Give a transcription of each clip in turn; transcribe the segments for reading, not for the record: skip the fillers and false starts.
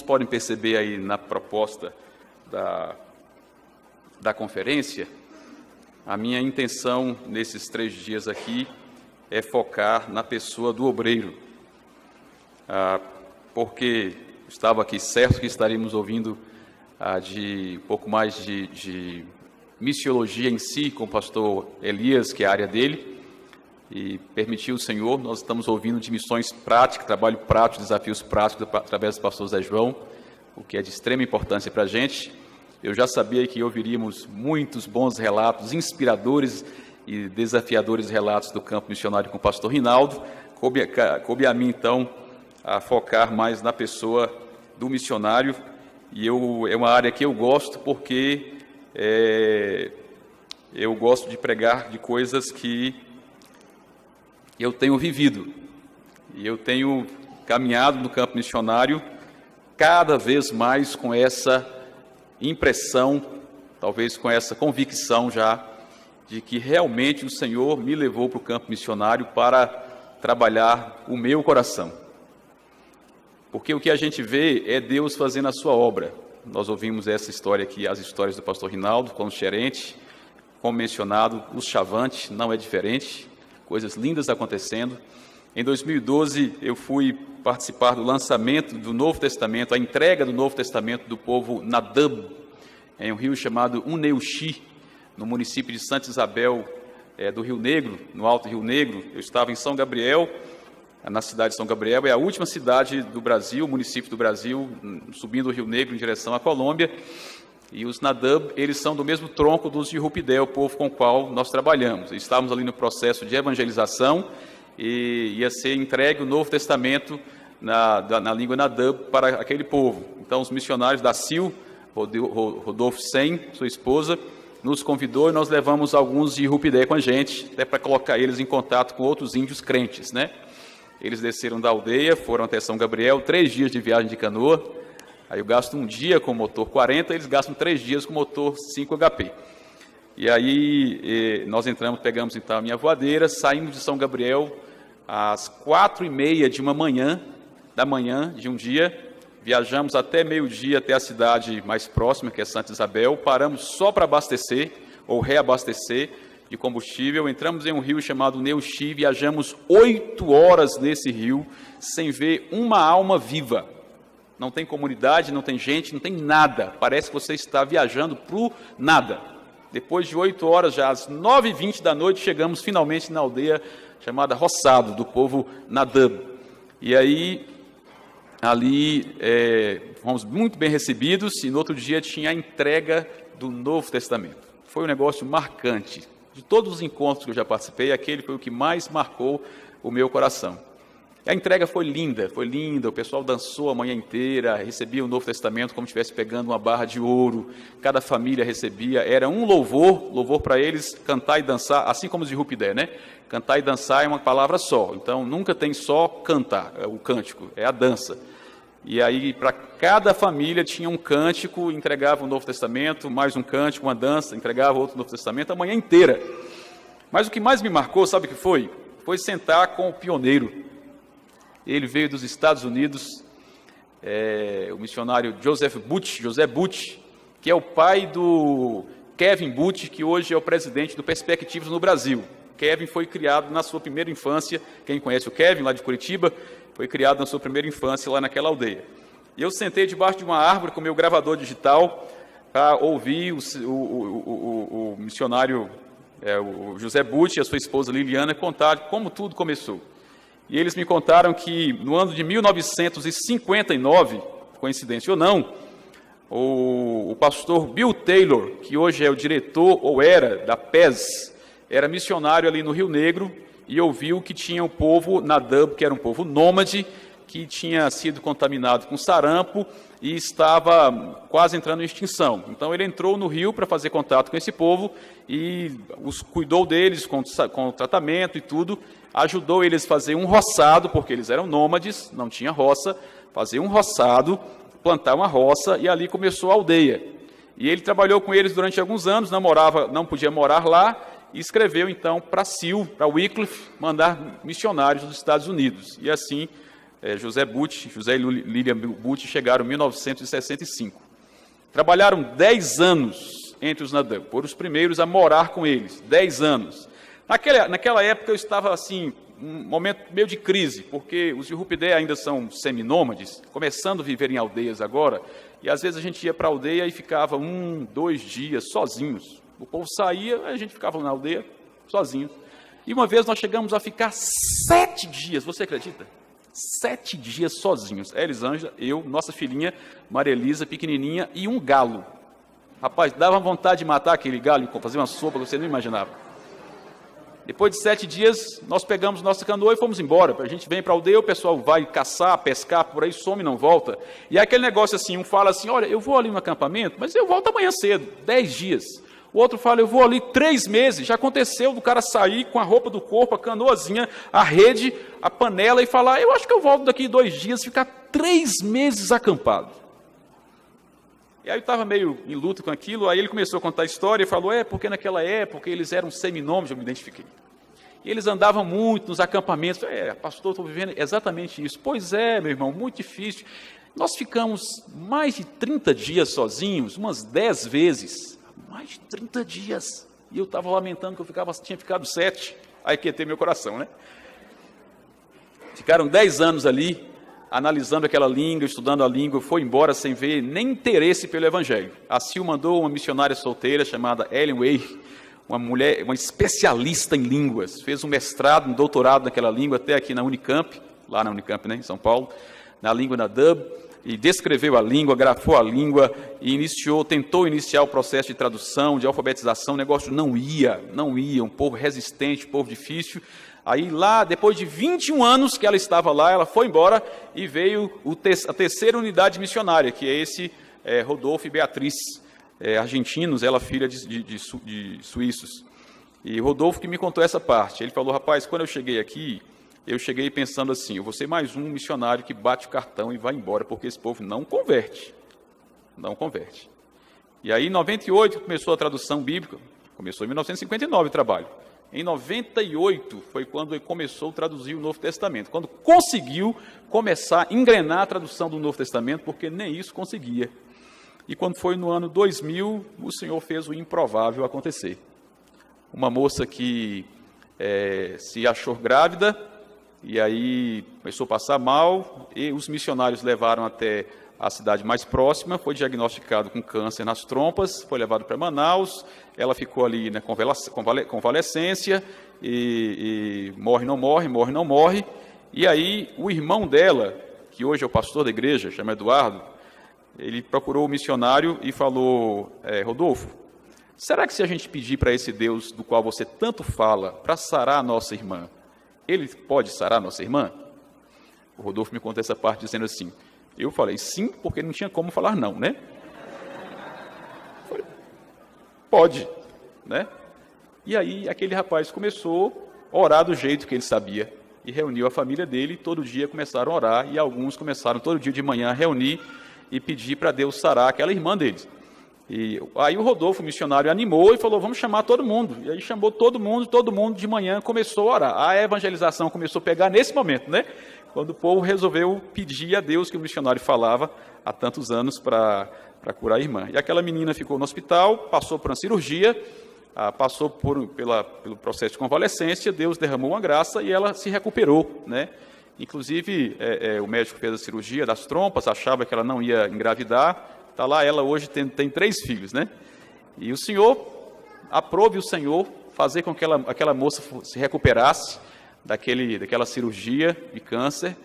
podem perceber aí na proposta da conferência, a minha intenção nesses 3 dias aqui é focar na pessoa do obreiro, porque estava aqui certo que estaríamos ouvindo de um pouco mais de missiologia em si, com o pastor Elias, que é a área dele, e permitiu o Senhor, nós estamos ouvindo de missões práticas, trabalho prático, desafios práticos, através do pastor Zé João, o que é de extrema importância para a gente. Eu já sabia que ouviríamos muitos bons relatos, inspiradores e desafiadores relatos do campo missionário com o pastor Rinaldo. Coube a mim, então, a focar mais na pessoa do missionário, e é uma área que eu gosto, porque eu gosto de pregar de coisas que eu tenho vivido, e eu tenho caminhado no campo missionário cada vez mais com essa impressão, talvez com essa convicção já, de que realmente o Senhor me levou para o campo missionário para trabalhar o meu coração. Porque o que a gente vê é Deus fazendo a sua obra. Nós ouvimos essa história aqui, as histórias do pastor Rinaldo, com o Xerente, como mencionado, o Chavante, não é diferente, coisas lindas acontecendo. Em 2012, eu fui participar do lançamento do Novo Testamento, a entrega do Novo Testamento do povo Nadab, em um rio chamado Uneuxi, no município de Santa Isabel do Rio Negro, no Alto Rio Negro. Eu estava em São Gabriel, na cidade de São Gabriel, é a última cidade do Brasil, município do Brasil, subindo o Rio Negro em direção à Colômbia. E os Nadab, eles são do mesmo tronco dos de Rupidé, o povo com o qual nós trabalhamos. Estávamos ali no processo de evangelização e ia ser entregue o Novo Testamento na língua Nadab para aquele povo. Então, os missionários da CIL, Rodolfo Sen, sua esposa, nos convidou e nós levamos alguns de Rupidé com a gente, até para colocar eles em contato com outros índios crentes, né? Eles desceram da aldeia, foram até São Gabriel, 3 dias de viagem de canoa. Aí eu gasto 1 dia com motor 40, eles gastam 3 dias com motor 5 HP. E aí nós entramos, pegamos então a minha voadeira, saímos de São Gabriel às 4h30 da manhã de um dia, viajamos até meio-dia até a cidade mais próxima, que é Santa Isabel, paramos só para abastecer ou reabastecer de combustível, entramos em um rio chamado Neuxi, viajamos 8 horas nesse rio, sem ver uma alma viva. Não tem comunidade, não tem gente, não tem nada. Parece que você está viajando para o nada. Depois de 8 horas, já às 9h20 da noite, chegamos finalmente na aldeia chamada Roçado, do povo Nadab. E aí, ali, fomos muito bem recebidos, e no outro dia tinha a entrega do Novo Testamento. Foi um negócio marcante. De todos os encontros que eu já participei, aquele foi o que mais marcou o meu coração. A entrega foi linda, o pessoal dançou a manhã inteira, recebia o Novo Testamento como se estivesse pegando uma barra de ouro, cada família recebia, era um louvor para eles cantar e dançar, assim como os de Rupidé, né? Cantar e dançar é uma palavra só, então nunca tem só cantar, o cântico, é a dança. E aí, para cada família tinha um cântico, entregava o Novo Testamento, mais um cântico, uma dança, entregava outro Novo Testamento a manhã inteira. Mas o que mais me marcou, sabe o que foi? Foi sentar com o pioneiro. Ele veio dos Estados Unidos, o missionário José Butch, que é o pai do Kevin Butch, que hoje é o presidente do Perspectivas no Brasil. Kevin foi criado na sua primeira infância, quem conhece o Kevin, lá de Curitiba, foi criado na sua primeira infância lá naquela aldeia. E eu sentei debaixo de uma árvore com meu gravador digital para ouvir o missionário o José Butch e a sua esposa Liliana contar como tudo começou. E eles me contaram que no ano de 1959, coincidência ou não, o pastor Bill Taylor, que hoje é o diretor, ou era, da PES, era missionário ali no Rio Negro, e ouviu que tinha um povo Nadab, que era um povo nômade, que tinha sido contaminado com sarampo e estava quase entrando em extinção. Então ele entrou no rio para fazer contato com esse povo e cuidou deles com o tratamento e tudo, ajudou eles a fazer um roçado, porque eles eram nômades, não tinha roça, fazer um roçado, plantar uma roça, e ali começou a aldeia. E ele trabalhou com eles durante alguns anos, não podia morar lá, e escreveu então para Sil, para Wycliffe, mandar missionários dos Estados Unidos. E assim José e Lilian Butt chegaram em 1965. Trabalharam 10 anos entre os Nadam, foram os primeiros a morar com eles, 10 anos. Naquela época eu estava assim, um momento meio de crise, porque os Yurupidé ainda são seminômades, começando a viver em aldeias agora, e às vezes a gente ia para a aldeia e ficava 1, 2 dias sozinhos. O povo saía, a gente ficava na aldeia sozinho. E uma vez nós chegamos a ficar 7 dias, você acredita? 7 dias sozinhos. Elisângela, eu, nossa filhinha, Maria Elisa, pequenininha, e um galo. Rapaz, dava vontade de matar aquele galo e fazer uma sopa que você não imaginava. Depois de 7 dias, nós pegamos nossa canoa e fomos embora. A gente vem para a aldeia, o pessoal vai caçar, pescar, por aí some e não volta. E é aquele negócio assim, um fala assim, olha, eu vou ali no acampamento, mas eu volto amanhã cedo, 10 dias. O outro fala, eu vou ali 3 meses. Já aconteceu do cara sair com a roupa do corpo, a canoazinha, a rede, a panela e falar, eu acho que eu volto daqui 2 dias, ficar 3 meses acampado. E aí eu estava meio em luta com aquilo, aí ele começou a contar a história e falou, porque naquela época eles eram seminômades, eu me identifiquei. E eles andavam muito nos acampamentos. Pastor, estou vivendo exatamente isso. Pois é, meu irmão, muito difícil. Nós ficamos mais de 30 dias sozinhos, umas 10 vezes. Mais de 30 dias. E eu estava lamentando que eu tinha ficado 7. Aí que ia ter meu coração, né? Ficaram 10 anos ali, analisando aquela língua, estudando a língua, foi embora sem ver nem interesse pelo Evangelho. A Sil mandou uma missionária solteira chamada Ellen Way, uma mulher, uma especialista em línguas, fez um mestrado, um doutorado naquela língua, até aqui na Unicamp, lá na Unicamp, né, em São Paulo, na língua Nadab, e descreveu a língua, grafou a língua, e tentou iniciar o processo de tradução, de alfabetização, o negócio não ia, um povo resistente, um povo difícil. Aí lá, depois de 21 anos que ela estava lá, ela foi embora e veio a terceira unidade missionária, que é esse Rodolfo e Beatriz, argentinos, ela filha de suíços. E Rodolfo que me contou essa parte, ele falou, rapaz, quando eu cheguei aqui, eu cheguei pensando assim, eu vou ser mais um missionário que bate o cartão e vai embora, porque esse povo não converte. Não converte. E aí, em 98, começou a tradução bíblica, começou em 1959 o trabalho. Em 98 foi quando ele começou a traduzir o Novo Testamento, quando conseguiu começar a engrenar a tradução do Novo Testamento, porque nem isso conseguia. E quando foi no ano 2000, o Senhor fez o improvável acontecer. Uma moça que se achou grávida, e aí começou a passar mal, e os missionários levaram até a cidade mais próxima, foi diagnosticado com câncer nas trompas, foi levado para Manaus, ela ficou ali na convalescência, e morre, não morre, e aí o irmão dela, que hoje é o pastor da igreja, chama Eduardo, ele procurou o missionário e falou, Rodolfo, será que se a gente pedir para esse Deus do qual você tanto fala, para sarar a nossa irmã, ele pode sarar a nossa irmã? O Rodolfo me conta essa parte dizendo assim, eu falei sim, porque não tinha como falar não, né? Falei, pode, né? E aí aquele rapaz começou a orar do jeito que ele sabia, e reuniu a família dele, e todo dia começaram a orar, e alguns começaram todo dia de manhã a reunir e pedir para Deus sarar aquela irmã deles. E aí o Rodolfo, o missionário, animou e falou, vamos chamar todo mundo. E aí chamou todo mundo de manhã começou a orar. A evangelização começou a pegar nesse momento, né? Quando o povo resolveu pedir a Deus que o missionário falava há tantos anos para curar a irmã. E aquela menina ficou no hospital, passou por uma cirurgia, passou pelo processo de convalescência, Deus derramou uma graça e ela se recuperou, né? Inclusive, o médico fez a cirurgia das trompas, achava que ela não ia engravidar. Está lá, ela hoje tem 3 filhos, né? E o Senhor, aprove o Senhor fazer com que aquela moça se recuperasse daquela cirurgia de câncer,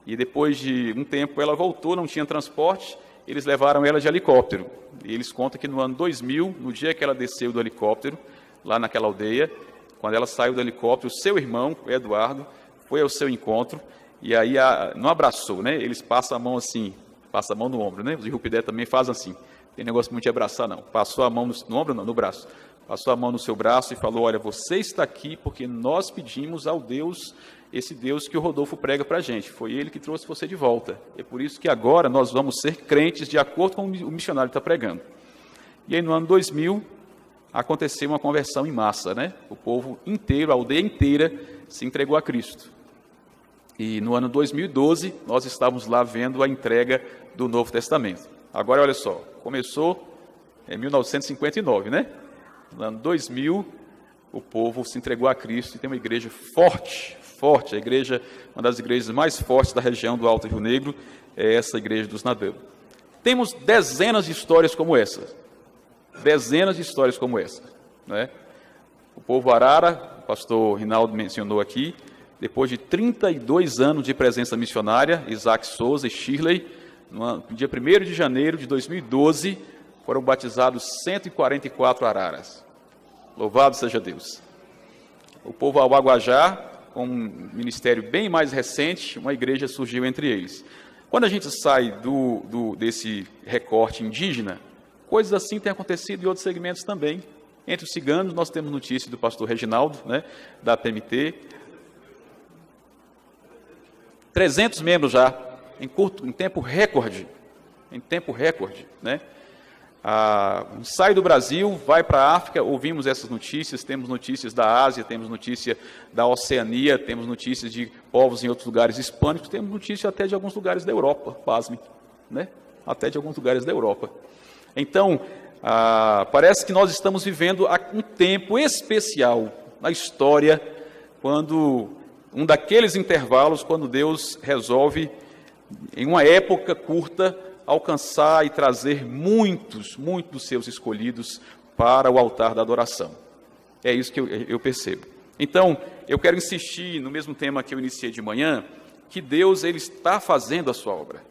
e depois de um tempo ela voltou, não tinha transporte, eles levaram ela de helicóptero. E eles contam que no ano 2000, no dia que ela desceu do helicóptero, lá naquela aldeia, quando ela saiu do helicóptero, o seu irmão, o Eduardo, foi ao seu encontro, e aí não abraçou, né? Eles passam a mão assim, passa a mão no ombro, né? Os Yurupidé também fazem assim. Tem negócio muito de abraçar, não. Passou a mão no ombro, não, no braço. Passou a mão no seu braço e falou, olha, você está aqui porque nós pedimos ao Deus, esse Deus que o Rodolfo prega para a gente. Foi ele que trouxe você de volta. É por isso que agora nós vamos ser crentes de acordo com o missionário está pregando. E aí no ano 2000, aconteceu uma conversão em massa, né? O povo inteiro, a aldeia inteira, se entregou a Cristo. E no ano 2012, nós estávamos lá vendo a entrega do Novo Testamento. Agora, olha só, começou em 1959, né? No ano 2000, o povo se entregou a Cristo e tem uma igreja forte, a igreja, uma das igrejas mais fortes da região do Alto Rio Negro, é essa igreja dos Nadelo. Temos dezenas de histórias como essa, né? O povo Arara, o pastor Rinaldo mencionou aqui, depois de 32 anos de presença missionária, Isaac Souza e Shirley, no dia 1º de janeiro de 2012, foram batizados 144 araras. Louvado seja Deus. O povo Auaguajá, com um ministério bem mais recente, uma igreja surgiu entre eles. Quando a gente sai desse recorte indígena, coisas assim têm acontecido em outros segmentos também. Entre os ciganos, nós temos notícia do pastor Reginaldo, né, da PMT. 300 membros já, em tempo recorde, né? Sai do Brasil, vai para a África, ouvimos essas notícias, temos notícias da Ásia, temos notícia da Oceania, temos notícias de povos em outros lugares hispânicos, temos notícia até de alguns lugares da Europa, pasme, né? Até de alguns lugares da Europa. Então, parece que nós estamos vivendo um tempo especial na história, quando um daqueles intervalos, quando Deus resolve, em uma época curta, alcançar e trazer muitos dos seus escolhidos para o altar da adoração. É isso que eu percebo. Então, eu quero insistir no mesmo tema que eu iniciei de manhã, que Deus, Ele está fazendo a sua obra.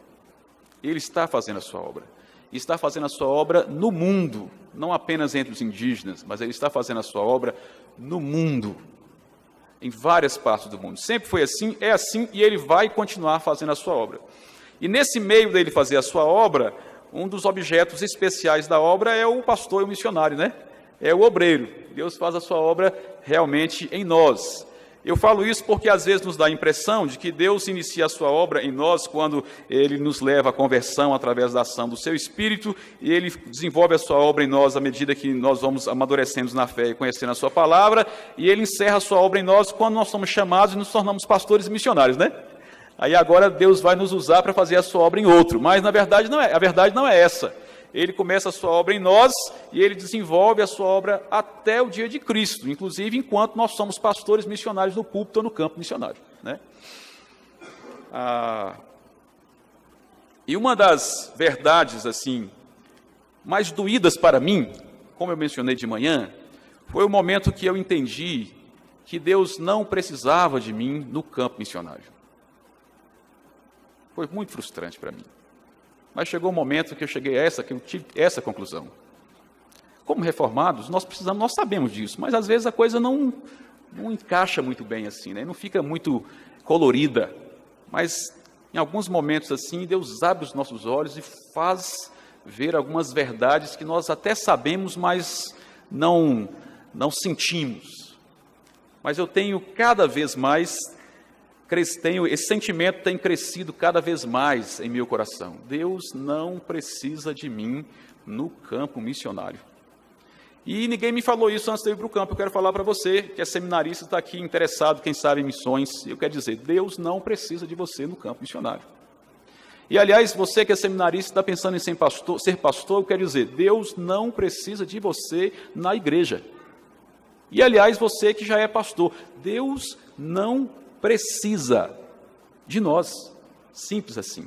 Ele está fazendo a sua obra. Está fazendo a sua obra no mundo, não apenas entre os indígenas, mas Ele está fazendo a sua obra no mundo, em várias partes do mundo. Sempre foi assim, é assim, e Ele vai continuar fazendo a sua obra. E nesse meio dele fazer a sua obra, um dos objetos especiais da obra é o pastor e o missionário, né? É o obreiro. Deus faz a sua obra realmente em nós. Eu falo isso porque às vezes nos dá a impressão de que Deus inicia a sua obra em nós quando Ele nos leva à conversão através da ação do seu Espírito, e Ele desenvolve a sua obra em nós à medida que nós vamos amadurecendo na fé e conhecendo a sua palavra, e Ele encerra a sua obra em nós quando nós somos chamados e nos tornamos pastores e missionários, né? Aí agora Deus vai nos usar para fazer a sua obra em outro, mas na verdade não é, a verdade não é essa. Ele começa a sua obra em nós e Ele desenvolve a sua obra até o dia de Cristo, inclusive enquanto nós somos pastores missionários no púlpito ou no campo missionário, né? E uma das verdades assim mais doídas para mim, como eu mencionei de manhã, foi o momento que eu entendi que Deus não precisava de mim no campo missionário. Foi muito frustrante para mim. Mas chegou um momento que eu cheguei que eu tive essa conclusão. Como reformados, nós sabemos disso, mas às vezes a coisa não encaixa muito bem assim, né? Não fica muito colorida. Mas em alguns momentos assim, Deus abre os nossos olhos e faz ver algumas verdades que nós até sabemos, mas não sentimos. Mas eu tenho cada vez mais esse sentimento tem crescido cada vez mais em meu coração. Deus não precisa de mim no campo missionário. E ninguém me falou isso antes de eu ir para o campo. Eu quero falar para você, que é seminarista, está aqui interessado, quem sabe, em missões. Eu quero dizer, Deus não precisa de você no campo missionário. E, aliás, você que é seminarista, está pensando em ser pastor, eu quero dizer, Deus não precisa de você na igreja. E, aliás, você que já é pastor, Deus não precisa de nós, simples assim.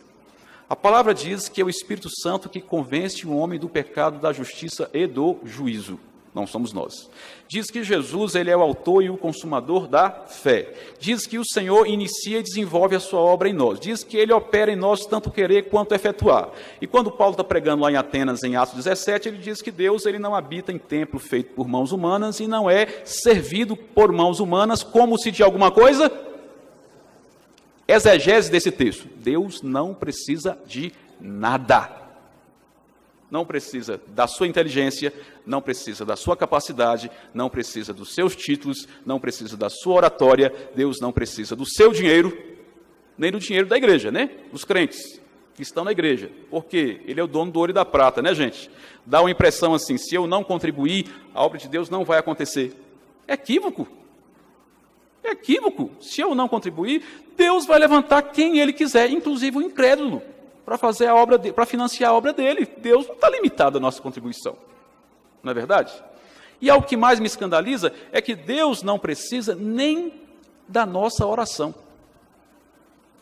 A palavra diz que é o Espírito Santo que convence o homem do pecado, da justiça e do juízo. Não somos nós. Diz que Jesus, Ele é o autor e o consumador da fé. Diz que o Senhor inicia e desenvolve a sua obra em nós. Diz que Ele opera em nós tanto querer quanto efetuar. E quando Paulo está pregando lá em Atenas, em Atos 17, ele diz que Deus, Ele não habita em templo feito por mãos humanas e não é servido por mãos humanas como se de alguma coisa. Exegese desse texto. Deus não precisa de nada. Não precisa da sua inteligência, não precisa da sua capacidade, não precisa dos seus títulos, não precisa da sua oratória. Deus não precisa do seu dinheiro, nem do dinheiro da igreja, né? Os crentes que estão na igreja. Porque Ele é o dono do ouro e da prata, né, gente? Dá uma impressão assim, se eu não contribuir, a obra de Deus não vai acontecer. É equívoco. É equívoco. Se eu não contribuir, Deus vai levantar quem Ele quiser, inclusive o incrédulo, para fazer a obra, para financiar a obra dele. Deus não está limitado à nossa contribuição. Não é verdade? E algo que mais me escandaliza é que Deus não precisa nem da nossa oração.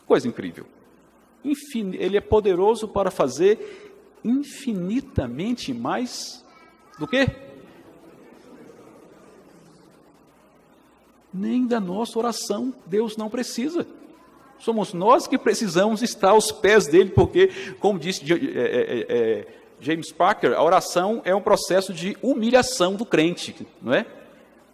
Coisa incrível. Ele é poderoso para fazer infinitamente mais do que? Nem da nossa oração Deus não precisa. Somos nós que precisamos estar aos pés dele, porque, como disse James Packer, a oração é um processo de humilhação do crente, não é?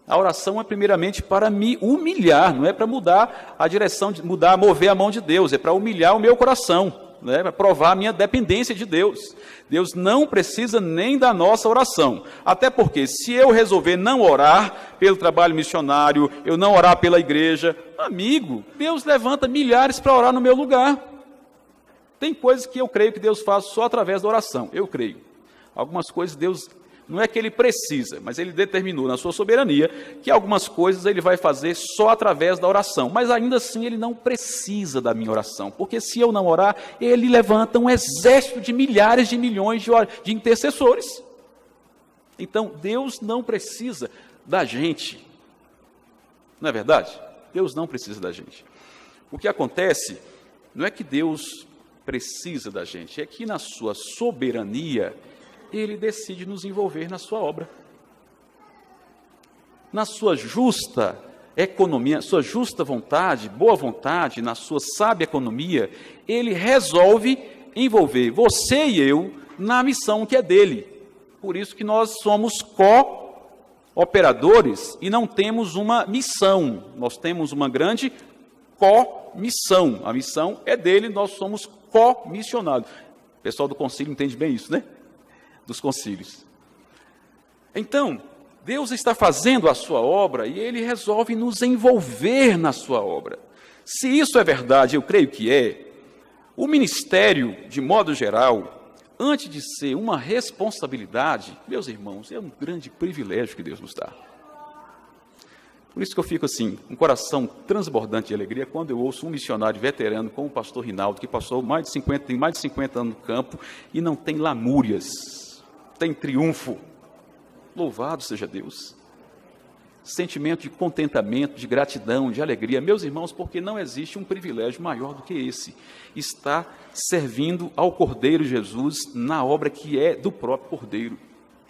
A oração é primeiramente para me humilhar, não é para mudar a direção, mover a mão de Deus, é para humilhar o meu coração, não é? Para provar a minha dependência de Deus. Deus não precisa nem da nossa oração, até porque se eu resolver não orar pelo trabalho missionário, eu não orar pela igreja, amigo, Deus levanta milhares para orar no meu lugar. Tem coisas que eu creio que Deus faz só através da oração, eu creio. Algumas coisas Deus, não é que Ele precisa, mas Ele determinou na sua soberania que algumas coisas Ele vai fazer só através da oração. Mas ainda assim Ele não precisa da minha oração, porque se eu não orar, Ele levanta um exército de milhares de milhões de intercessores. Então Deus não precisa da gente. Não é verdade? Deus não precisa da gente. O que acontece não é que Deus precisa da gente, é que na sua soberania Ele decide nos envolver na sua obra. Na sua justa economia, sua justa vontade, boa vontade, na sua sábia economia, Ele resolve envolver você e eu na missão que é dele. Por isso que nós somos co-operadores e não temos uma missão, nós temos uma grande co-missão. A missão é dele, nós somos co-missionados. O pessoal do concílio entende bem isso, né? Dos concílios. Então, Deus está fazendo a sua obra e Ele resolve nos envolver na sua obra. Se isso é verdade, eu creio que é, o ministério, de modo geral, antes de ser uma responsabilidade, meus irmãos, é um grande privilégio que Deus nos dá. Por isso que eu fico assim, com um coração transbordante de alegria, quando eu ouço um missionário veterano, como o pastor Rinaldo, que passou tem mais de 50 anos no campo, e não tem lamúrias, tem triunfo. Louvado seja Deus. Sentimento de contentamento, de gratidão, de alegria. Meus irmãos, porque não existe um privilégio maior do que esse. Estar servindo ao Cordeiro Jesus na obra que é do próprio Cordeiro.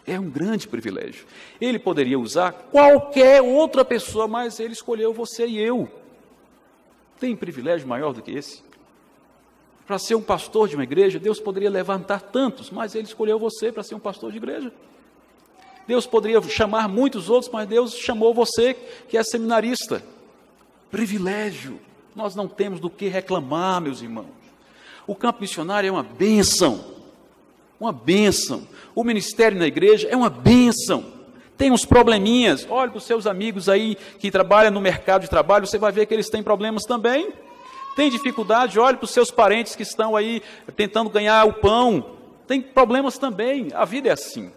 É um grande privilégio. Ele poderia usar qualquer outra pessoa, mas Ele escolheu você e eu. Tem privilégio maior do que esse? Para ser um pastor de uma igreja, Deus poderia levantar tantos, mas Ele escolheu você para ser um pastor de igreja. Deus poderia chamar muitos outros, mas Deus chamou você, que é seminarista. Privilégio. Nós não temos do que reclamar, meus irmãos. O campo missionário é uma bênção. Uma bênção. O ministério na igreja é uma bênção. Tem uns probleminhas. Olhe para os seus amigos aí que trabalham no mercado de trabalho, você vai ver que eles têm problemas também. Tem dificuldade, olhe para os seus parentes que estão aí tentando ganhar o pão. Tem problemas também. A vida é assim.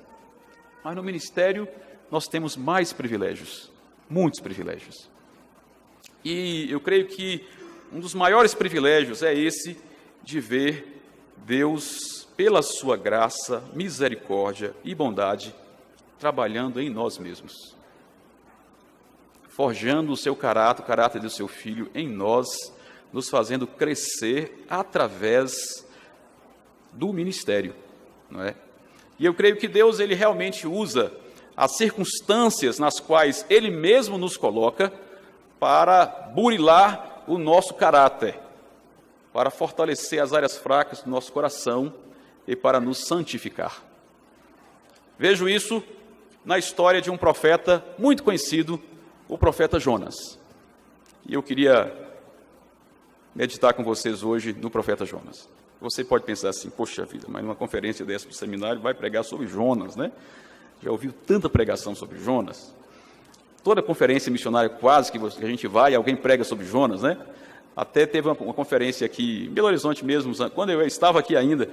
Mas no ministério nós temos mais privilégios. Muitos privilégios. E eu creio que um dos maiores privilégios é esse de ver Deus, pela sua graça, misericórdia e bondade, trabalhando em nós mesmos, forjando o seu caráter, o caráter do seu Filho em nós, nos fazendo crescer através do ministério, não é? E eu creio que Deus, Ele realmente usa as circunstâncias nas quais Ele mesmo nos coloca para burilar o nosso caráter, para fortalecer as áreas fracas do nosso coração e para nos santificar. Vejo isso na história de um profeta muito conhecido, o profeta Jonas. E eu queria meditar com vocês hoje no profeta Jonas. Você pode pensar assim, poxa vida, mas numa conferência dessa do seminário vai pregar sobre Jonas, né? Já ouviu tanta pregação sobre Jonas? Toda conferência missionária quase que a gente vai, alguém prega sobre Jonas, né? Até teve uma conferência aqui em Belo Horizonte mesmo, quando eu estava aqui ainda,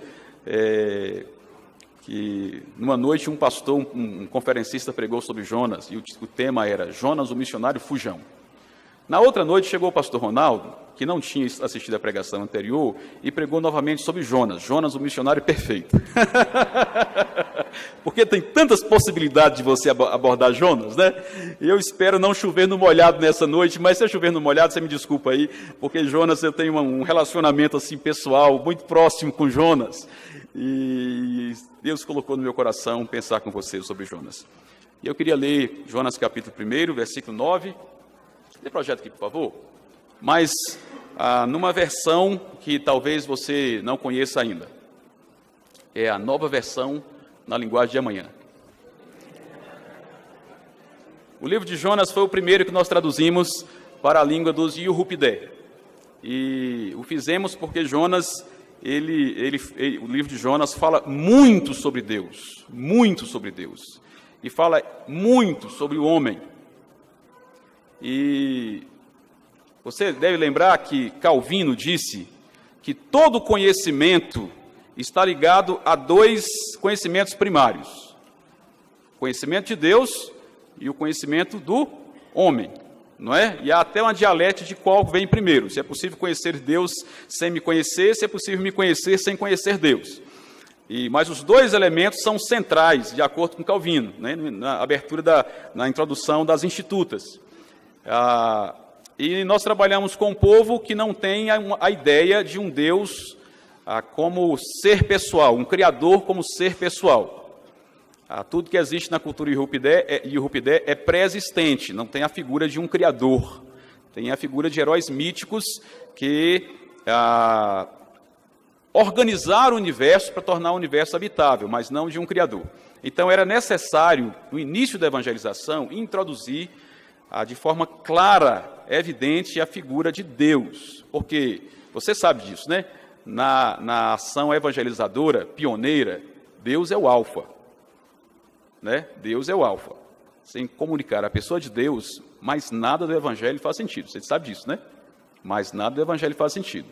que numa noite um pastor, um conferencista pregou sobre Jonas, e o tema era Jonas, o missionário fujão. Na outra noite chegou o pastor Ronaldo, que não tinha assistido a pregação anterior, e pregou novamente sobre Jonas. Jonas, o missionário perfeito. Porque tem tantas possibilidades de você abordar Jonas, né? E eu espero não chover no molhado nessa noite, mas se eu chover no molhado, você me desculpa aí, porque Jonas, eu tenho um relacionamento assim pessoal, muito próximo com Jonas. E Deus colocou no meu coração pensar com você sobre Jonas. E eu queria ler Jonas capítulo 1, versículo 9. Dê projeto aqui, por favor. Mas numa versão que talvez você não conheça ainda. É a nova versão na linguagem de amanhã. O livro de Jonas foi o primeiro que nós traduzimos para a língua dos Yurupidé. E o fizemos porque Jonas, o livro de Jonas fala muito sobre Deus. Muito sobre Deus. E fala muito sobre o homem. E você deve lembrar que Calvino disse que todo conhecimento está ligado a dois conhecimentos primários: o conhecimento de Deus e o conhecimento do homem, não é? E há até uma dialética de qual vem primeiro: se é possível conhecer Deus sem me conhecer, se é possível me conhecer sem conhecer Deus. Mas os dois elementos são centrais, de acordo com Calvino, né? Na abertura na introdução das Institutas. E nós trabalhamos com um povo que não tem a ideia de um Deus como ser pessoal, um Criador como ser pessoal. Tudo que existe na cultura Yurupidé é pré-existente, não tem a figura de um Criador. Tem a figura de heróis míticos que organizaram o universo para tornar o universo habitável, mas não de um Criador. Então era necessário, no início da evangelização, introduzir de forma clara, evidente, a figura de Deus. Porque você sabe disso, né? Na ação evangelizadora, pioneira, Deus é o alfa. Né? Deus é o alfa. Sem comunicar a pessoa de Deus, mais nada do evangelho faz sentido. Você sabe disso, né? Mais nada do evangelho faz sentido.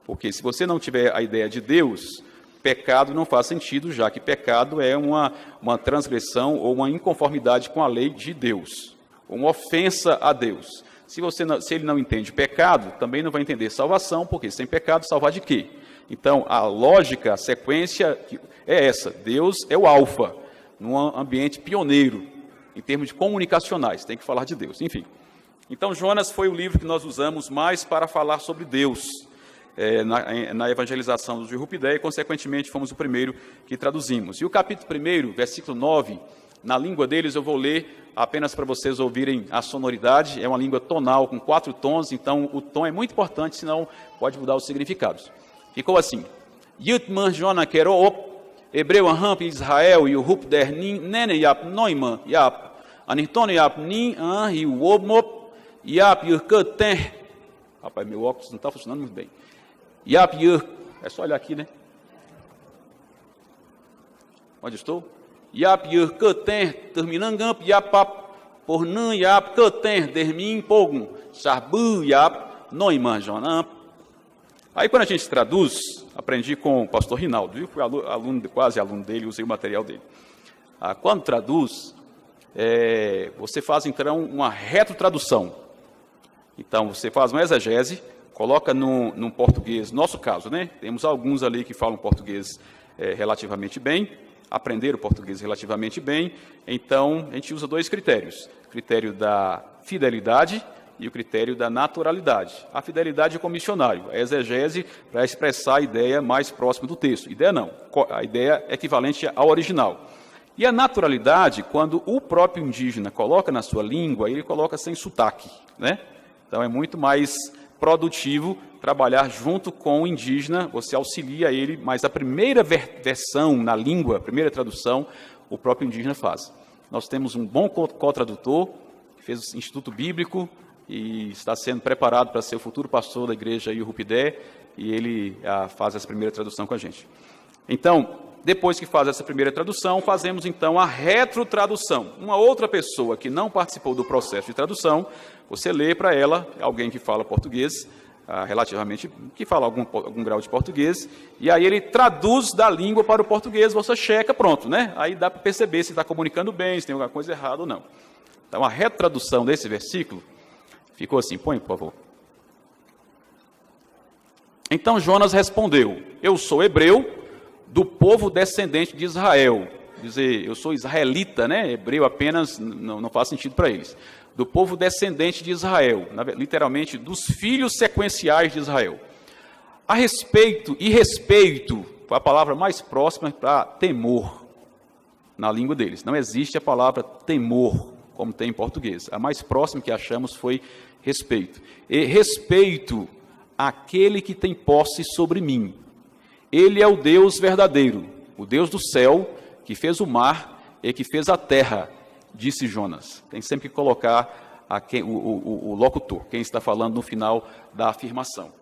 Porque se você não tiver a ideia de Deus, pecado não faz sentido, já que pecado é uma transgressão ou uma inconformidade com a lei de Deus. Uma ofensa a Deus. Se ele não entende pecado, também não vai entender salvação, porque sem pecado, salvar de quê? Então, a lógica, a sequência é essa: Deus é o alfa, num ambiente pioneiro, em termos de comunicacionais, tem que falar de Deus, enfim. Então, Jonas foi o livro que nós usamos mais para falar sobre Deus, na evangelização dos Yurupidé, e, consequentemente, fomos o primeiro que traduzimos. E o capítulo 1, versículo 9, na língua deles eu vou ler apenas para vocês ouvirem a sonoridade. É uma língua tonal com 4 tons, então o tom é muito importante, senão pode mudar os significados. Ficou assim: Yutman Jona Kerop, Hebreu Ramp Israel e o Rup der Nene Yap Noiman Yap, Anitone Yap Nin An e o Obmop Yap Yurkuten. Rapaz, meu óculos não está funcionando muito bem. Yap Yurk, é só olhar aqui, né? Onde estou? Yap Yurkuten, terminangam Yapap, Pornan Yap Kuten, Dermin Pogum, Sarbu Yap Noiman Jonam. Aí, quando a gente traduz, aprendi com o pastor Rinaldo, viu? Fui quase aluno dele, usei o material dele. Quando traduz, você faz, então, uma retrotradução. Então, você faz uma exegese, coloca num português, nosso caso, né? Temos alguns ali que falam português relativamente bem, aprenderam português relativamente bem, então a gente usa 2 critérios: o critério da fidelidade e o critério da naturalidade. A fidelidade é como missionário, a exegese para expressar a ideia mais próxima do texto. Ideia não, a ideia é equivalente ao original. E a naturalidade, quando o próprio indígena coloca na sua língua, ele coloca sem sotaque, né? Então é muito mais produtivo trabalhar junto com o indígena, você auxilia ele, mas a primeira versão na língua, a primeira tradução, o próprio indígena faz. Nós temos um bom co-tradutor, que fez o Instituto Bíblico e está sendo preparado para ser o futuro pastor da igreja Yurupidé, e ele faz essa primeira tradução com a gente. Então, depois que faz essa primeira tradução, fazemos então a retrotradução. Uma outra pessoa que não participou do processo de tradução, você lê para ela, alguém que fala português, relativamente, que fala algum grau de português, e aí ele traduz da língua para o português, você checa, pronto, né? Aí dá para perceber se está comunicando bem, se tem alguma coisa errada ou não. Então, a retradução desse versículo Ficou assim, põe, por favor. Então Jonas respondeu: eu sou hebreu, do povo descendente de Israel. Quer dizer, eu sou israelita, né? Hebreu apenas não faz sentido para eles. Do povo descendente de Israel, literalmente dos filhos sequenciais de Israel. Respeito, foi a palavra mais próxima para temor na língua deles. Não existe a palavra temor, como tem em português. A mais próxima que achamos foi respeito. E respeito aquele que tem posse sobre mim. Ele é o Deus verdadeiro, o Deus do céu, que fez o mar e que fez a terra, disse Jonas. Tem sempre que colocar o locutor, quem está falando no final da afirmação.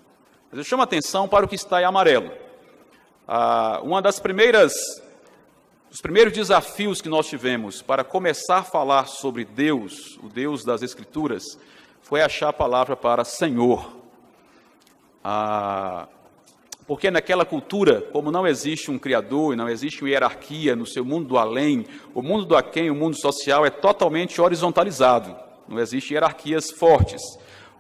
Mas eu chamo a atenção para o que está em amarelo. Dos primeiros desafios que nós tivemos para começar a falar sobre Deus, o Deus das Escrituras, foi achar a palavra para Senhor. Porque naquela cultura, como não existe um Criador e não existe uma hierarquia no seu mundo do além, o mundo do aquém, o mundo social é totalmente horizontalizado, não existem hierarquias fortes.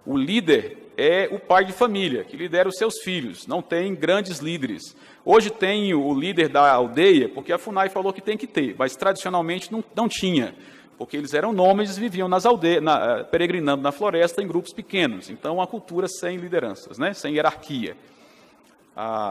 O líder é o pai de família, que lidera os seus filhos, não tem grandes líderes. Hoje tem o líder da aldeia, porque a FUNAI falou que tem que ter, mas tradicionalmente não tinha, porque eles eram nômades e viviam nas aldeias, peregrinando na floresta em grupos pequenos. Então, uma cultura sem lideranças, né? Sem hierarquia.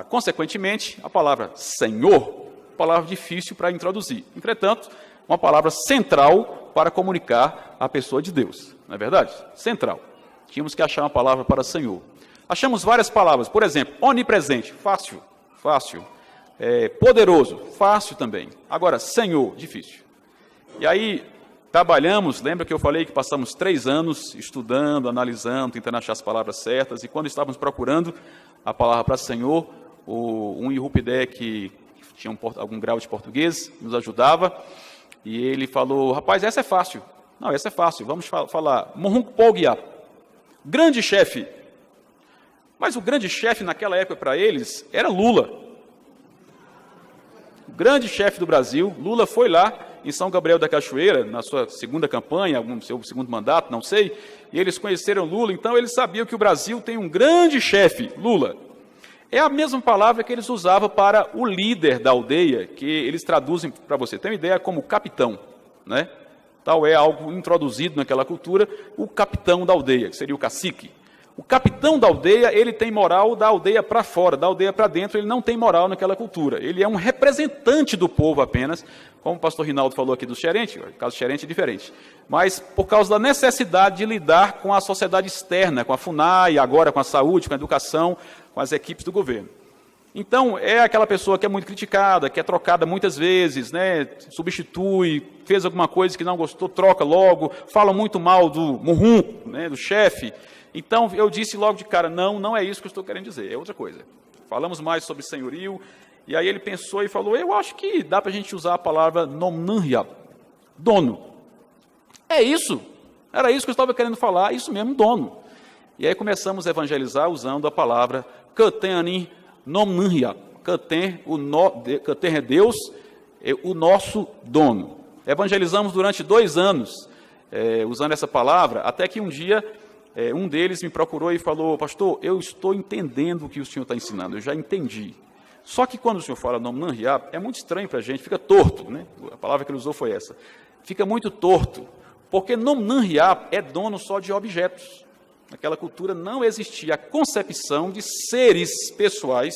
Consequentemente, a palavra Senhor, palavra difícil para introduzir. Entretanto, uma palavra central para comunicar a pessoa de Deus. Não é verdade? Central. Tínhamos que achar uma palavra para Senhor. Achamos várias palavras. Por exemplo, onipresente, fácil. Poderoso, fácil também. Agora, Senhor, difícil. E aí, trabalhamos, lembra que eu falei que passamos 3 anos estudando, analisando, tentando achar as palavras certas, e quando estávamos procurando a palavra para Senhor, um Irupidé que tinha algum grau de português, nos ajudava, e ele falou: rapaz, essa é fácil. Não, essa é fácil, vamos falar. Mohunpogya, grande chefe. Mas o grande chefe naquela época para eles era Lula. O grande chefe do Brasil, Lula foi lá em São Gabriel da Cachoeira, na sua segunda campanha, seu segundo mandato, não sei, e eles conheceram Lula, então eles sabiam que o Brasil tem um grande chefe, Lula. É a mesma palavra que eles usavam para o líder da aldeia, que eles traduzem para você. Tem uma ideia como capitão, né? Tal é algo introduzido naquela cultura, o capitão da aldeia, que seria o cacique. O capitão da aldeia, ele tem moral da aldeia para fora, da aldeia para dentro, ele não tem moral naquela cultura. Ele é um representante do povo apenas, como o pastor Rinaldo falou aqui do xerente, o caso do xerente é diferente. Mas por causa da necessidade de lidar com a sociedade externa, com a FUNAI, agora com a saúde, com a educação, com as equipes do governo. Então, é aquela pessoa que é muito criticada, que é trocada muitas vezes, né, substitui, fez alguma coisa que não gostou, troca logo, fala muito mal do murrum, né, do chefe. Então, eu disse logo de cara, não é isso que eu estou querendo dizer, é outra coisa. Falamos mais sobre senhorio, e aí ele pensou e falou: eu acho que dá para a gente usar a palavra nomnanria, dono. É isso, era isso que eu estava querendo falar, isso mesmo, dono. E aí começamos a evangelizar usando a palavra Kateani nomnanria. Katen é Deus, é o nosso dono. Evangelizamos durante 2 anos, usando essa palavra, até que um dia um deles me procurou e falou: pastor, eu estou entendendo o que o senhor está ensinando, eu já entendi. Só que quando o senhor fala nomnanria, é muito estranho para a gente, fica torto, né? A palavra que ele usou foi essa. Fica muito torto, porque nomnanria é dono só de objetos. Naquela cultura não existia a concepção de seres pessoais,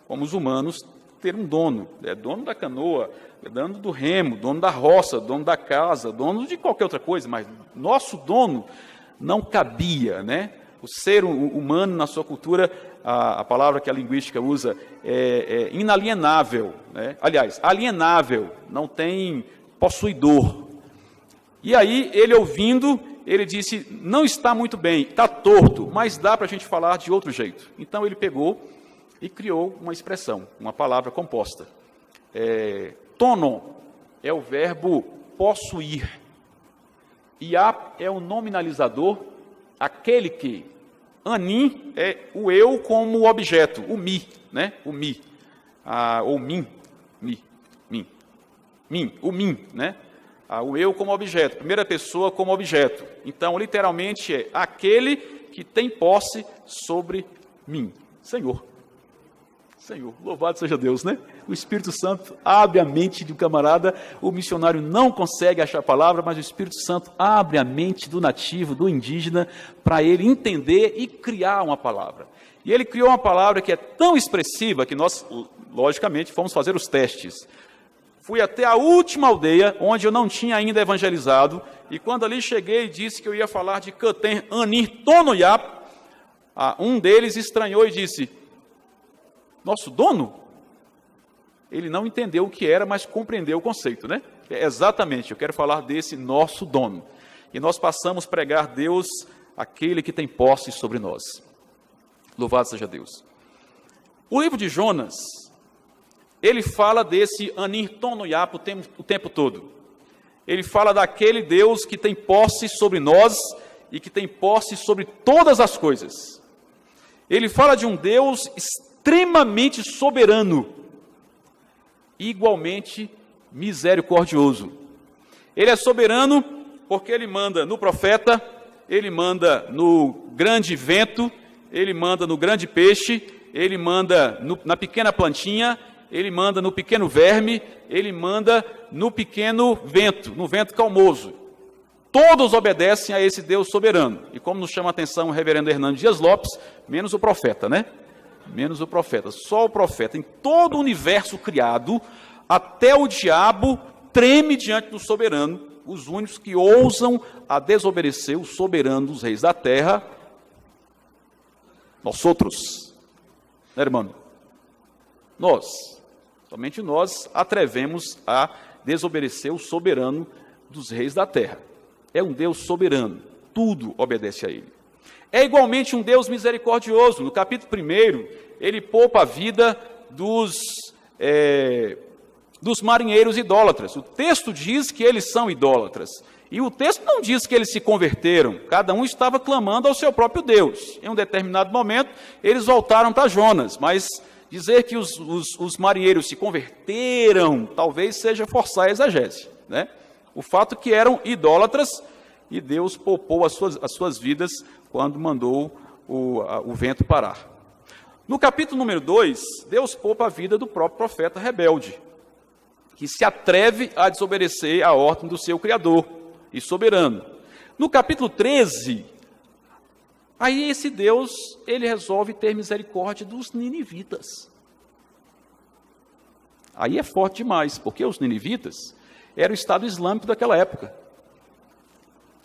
como os humanos, ter um dono. É dono da canoa, é dono do remo, dono da roça, dono da casa, dono de qualquer outra coisa, mas nosso dono não cabia, né? O ser humano, na sua cultura, a palavra que a linguística usa é inalienável, né? Aliás, alienável, não tem possuidor. E aí, ele ouvindo, ele disse: não está muito bem, está torto, mas dá para a gente falar de outro jeito. Então, ele pegou e criou uma expressão, uma palavra composta. Tonon é o verbo possuir. Iá é o nominalizador, aquele que. Anim é o eu como objeto, o mi, né? O mi. Ou mim, o mim, né? o eu como objeto, primeira pessoa como objeto. Então, literalmente, é aquele que tem posse sobre mim. Senhor. Senhor, louvado seja Deus, né? O Espírito Santo abre a mente do camarada, o missionário não consegue achar a palavra, mas o Espírito Santo abre a mente do nativo, do indígena, para ele entender e criar uma palavra. E ele criou uma palavra que é tão expressiva que nós, logicamente, fomos fazer os testes. Fui até a última aldeia, onde eu não tinha ainda evangelizado, e quando ali cheguei e disse que eu ia falar de Katen Anir Tonoyap, um deles estranhou e disse: nosso dono? Ele não entendeu o que era, mas compreendeu o conceito, né? Exatamente, eu quero falar desse nosso dono. E nós passamos a pregar Deus, aquele que tem posse sobre nós. Louvado seja Deus. O livro de Jonas, ele fala desse Anir Tonoyap o tempo todo. Ele fala daquele Deus que tem posse sobre nós e que tem posse sobre todas as coisas. Ele fala de um Deus extremamente soberano, igualmente misericordioso. Ele é soberano porque ele manda no profeta, ele manda no grande vento, ele manda no grande peixe, ele manda na pequena plantinha, ele manda no pequeno verme, ele manda no pequeno vento, no vento calmoso. Todos obedecem a esse Deus soberano. E como nos chama a atenção o reverendo Hernando Dias Lopes, menos o profeta, né? Menos o profeta, só o profeta. Em todo o universo criado, até o diabo treme diante do soberano, os únicos que ousam a desobedecer o soberano dos reis da terra, nós outros, né, irmão? Nós, somente nós atrevemos a desobedecer o soberano dos reis da terra. É um Deus soberano, tudo obedece a ele. É igualmente um Deus misericordioso. No capítulo 1, ele poupa a vida dos marinheiros idólatras. O texto diz que eles são idólatras. E o texto não diz que eles se converteram. Cada um estava clamando ao seu próprio Deus. Em um determinado momento, eles voltaram para Jonas. Mas dizer que os marinheiros se converteram, talvez seja forçar a exegese, né? O fato é que eram idólatras e Deus poupou as suas vidas quando mandou o vento parar. No capítulo número 2, Deus poupa a vida do próprio profeta rebelde, que se atreve a desobedecer a ordem do seu Criador e soberano. No capítulo 13, aí esse Deus, ele resolve ter misericórdia dos ninivitas. Aí é forte demais, porque os ninivitas era o Estado Islâmico daquela época.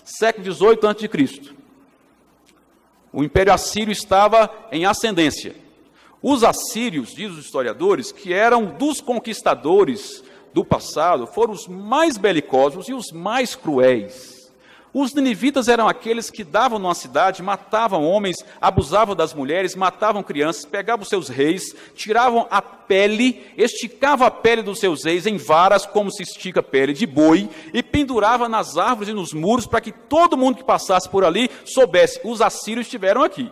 Século XVIII a.C. O Império Assírio estava em ascendência. Os assírios, diz os historiadores, que eram dos conquistadores do passado, foram os mais belicosos e os mais cruéis. Os ninivitas eram aqueles que davam numa cidade, matavam homens, abusavam das mulheres, matavam crianças, pegavam seus reis, tiravam a pele, esticavam a pele dos seus reis em varas, como se estica a pele de boi, e pendurava nas árvores e nos muros, para que todo mundo que passasse por ali soubesse, os assírios estiveram aqui.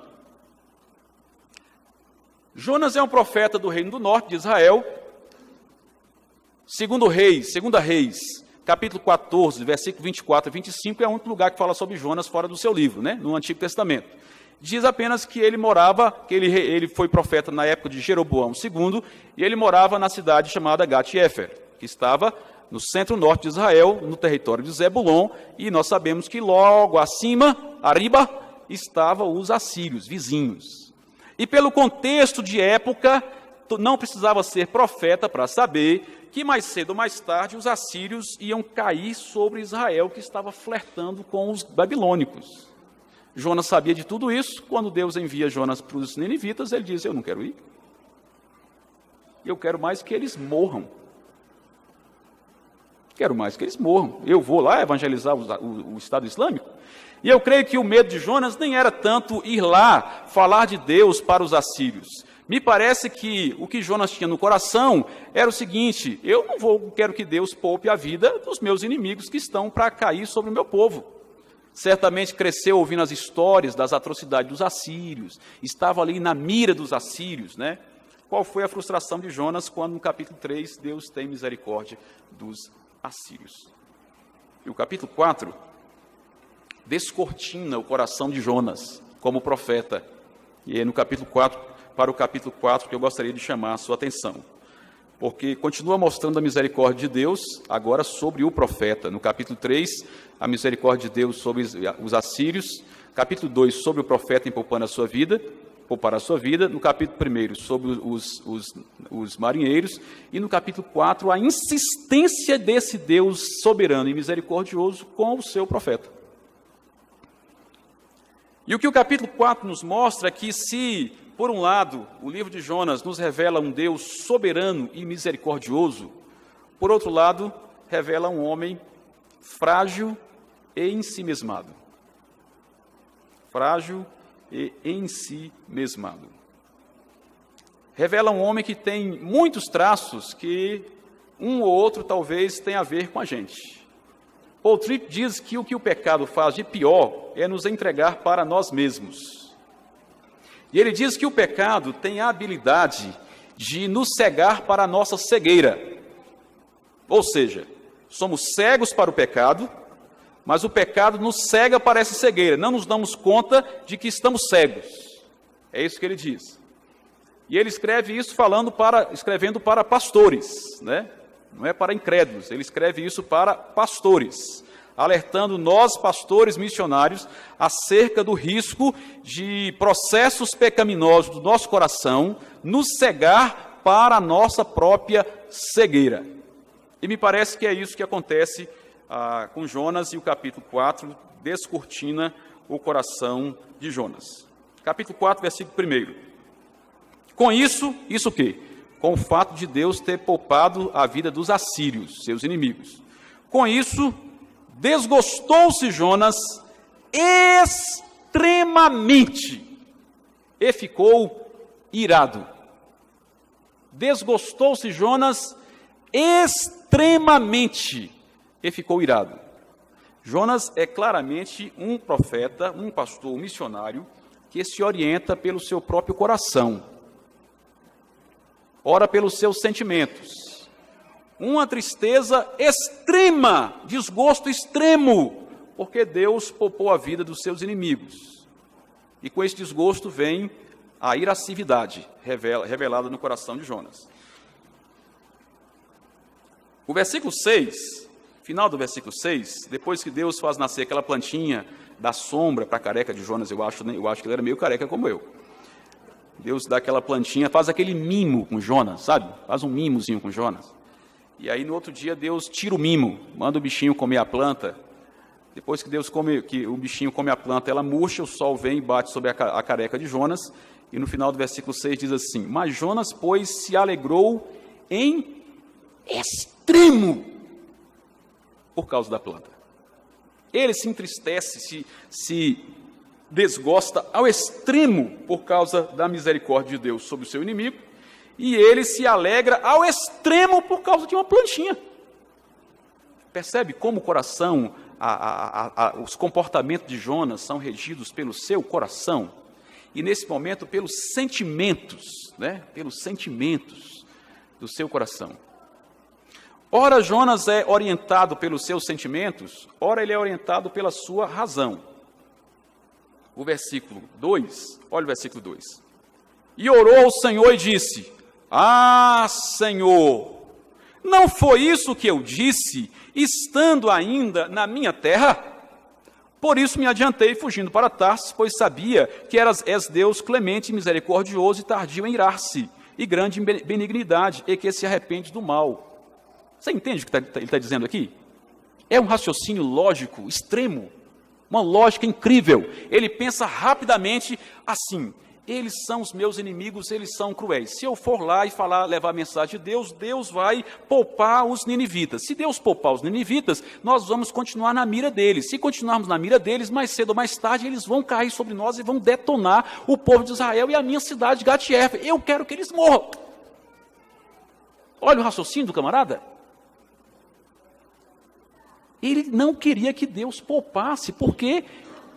Jonas é um profeta do reino do norte de Israel. Segunda Reis, capítulo 14, versículo 24 a 25, é o único lugar que fala sobre Jonas fora do seu livro, né, no Antigo Testamento. Diz apenas que ele morava, que ele foi profeta na época de Jeroboão II, e ele morava na cidade chamada Gat-Hefer, que estava no centro-norte de Israel, no território de Zebulon, e nós sabemos que logo acima, arriba, estavam os assírios, vizinhos. E pelo contexto de época, não precisava ser profeta para saber que mais cedo ou mais tarde os assírios iam cair sobre Israel, que estava flertando com os babilônicos. Jonas sabia de tudo isso. Quando Deus envia Jonas para os ninivitas, ele diz: eu não quero ir. Eu quero mais que eles morram. Quero mais que eles morram. Eu vou lá evangelizar o Estado Islâmico. E eu creio que o medo de Jonas nem era tanto ir lá falar de Deus para os assírios. Me parece que o que Jonas tinha no coração era o seguinte: eu não quero que Deus poupe a vida dos meus inimigos que estão para cair sobre o meu povo. Certamente cresceu ouvindo as histórias das atrocidades dos assírios, estava ali na mira dos assírios, né? Qual foi a frustração de Jonas quando no capítulo 3 Deus tem misericórdia dos assírios? E o capítulo 4 descortina o coração de Jonas como profeta. E é no capítulo 4, para o capítulo 4, que eu gostaria de chamar a sua atenção. Porque continua mostrando a misericórdia de Deus, agora sobre o profeta. No capítulo 3, a misericórdia de Deus sobre os assírios. Capítulo 2, sobre o profeta em poupar a sua vida. No capítulo 1, sobre os marinheiros. E no capítulo 4, a insistência desse Deus soberano e misericordioso com o seu profeta. E o que o capítulo 4 nos mostra é que se, por um lado, o livro de Jonas nos revela um Deus soberano e misericordioso, por outro lado, revela um homem frágil e ensimesmado. Frágil e ensimesmado. Revela um homem que tem muitos traços que um ou outro talvez tenha a ver com a gente. Paul Tripp diz que o pecado faz de pior é nos entregar para nós mesmos. E ele diz que o pecado tem a habilidade de nos cegar para a nossa cegueira. Ou seja, somos cegos para o pecado, mas o pecado nos cega para essa cegueira. Não nos damos conta de que estamos cegos. É isso que ele diz. E ele escreve isso escrevendo para pastores, né? Não é para incrédulos, ele escreve isso para pastores, alertando nós, pastores missionários, acerca do risco de processos pecaminosos do nosso coração nos cegar para a nossa própria cegueira. E me parece que é isso que acontece com Jonas, e o capítulo 4 descortina o coração de Jonas. Capítulo 4, versículo 1. Com isso o quê? Com o fato de Deus ter poupado a vida dos assírios, seus inimigos. Com isso, desgostou-se Jonas extremamente e ficou irado. Desgostou-se Jonas extremamente e ficou irado. Jonas é claramente um profeta, um pastor, um missionário, que se orienta pelo seu próprio coração. Ora pelos seus sentimentos. Uma tristeza extrema, desgosto extremo, porque Deus poupou a vida dos seus inimigos. E com esse desgosto vem a irascividade revelada no coração de Jonas. O versículo 6, final do versículo 6, depois que Deus faz nascer aquela plantinha da sombra para a careca de Jonas, eu acho que ele era meio careca como eu. Deus dá aquela plantinha, faz aquele mimo com Jonas, sabe? Faz um mimozinho com Jonas. E aí no outro dia Deus tira o mimo, manda o bichinho comer a planta. Depois que o bichinho come a planta, ela murcha, o sol vem e bate sobre a careca de Jonas. E no final do versículo 6 diz assim: mas Jonas, pois, se alegrou em extremo por causa da planta. Ele se entristece, se desgosta ao extremo por causa da misericórdia de Deus sobre o seu inimigo, e ele se alegra ao extremo por causa de uma plantinha. Percebe como o coração, os comportamentos de Jonas são regidos pelo seu coração, e nesse momento pelos sentimentos, né? Pelos sentimentos do seu coração. Ora, Jonas é orientado pelos seus sentimentos, ora ele é orientado pela sua razão. O versículo 2, olha o versículo 2. E orou ao Senhor e disse: ah, Senhor, não foi isso que eu disse, estando ainda na minha terra? Por isso me adiantei, fugindo para Tarsis, pois sabia que és Deus clemente, misericordioso e tardio em irar-se, e grande em benignidade, e que se arrepende do mal. Você entende o que ele está dizendo aqui? É um raciocínio lógico extremo, uma lógica incrível. Ele pensa rapidamente assim: eles são os meus inimigos, eles são cruéis. Se eu for lá e levar a mensagem de Deus, Deus vai poupar os ninivitas. Se Deus poupar os ninivitas, nós vamos continuar na mira deles. Se continuarmos na mira deles, mais cedo ou mais tarde, eles vão cair sobre nós e vão detonar o povo de Israel e a minha cidade, Gat-Hefer. Eu quero que eles morram. Olha o raciocínio do camarada. Ele não queria que Deus poupasse, porque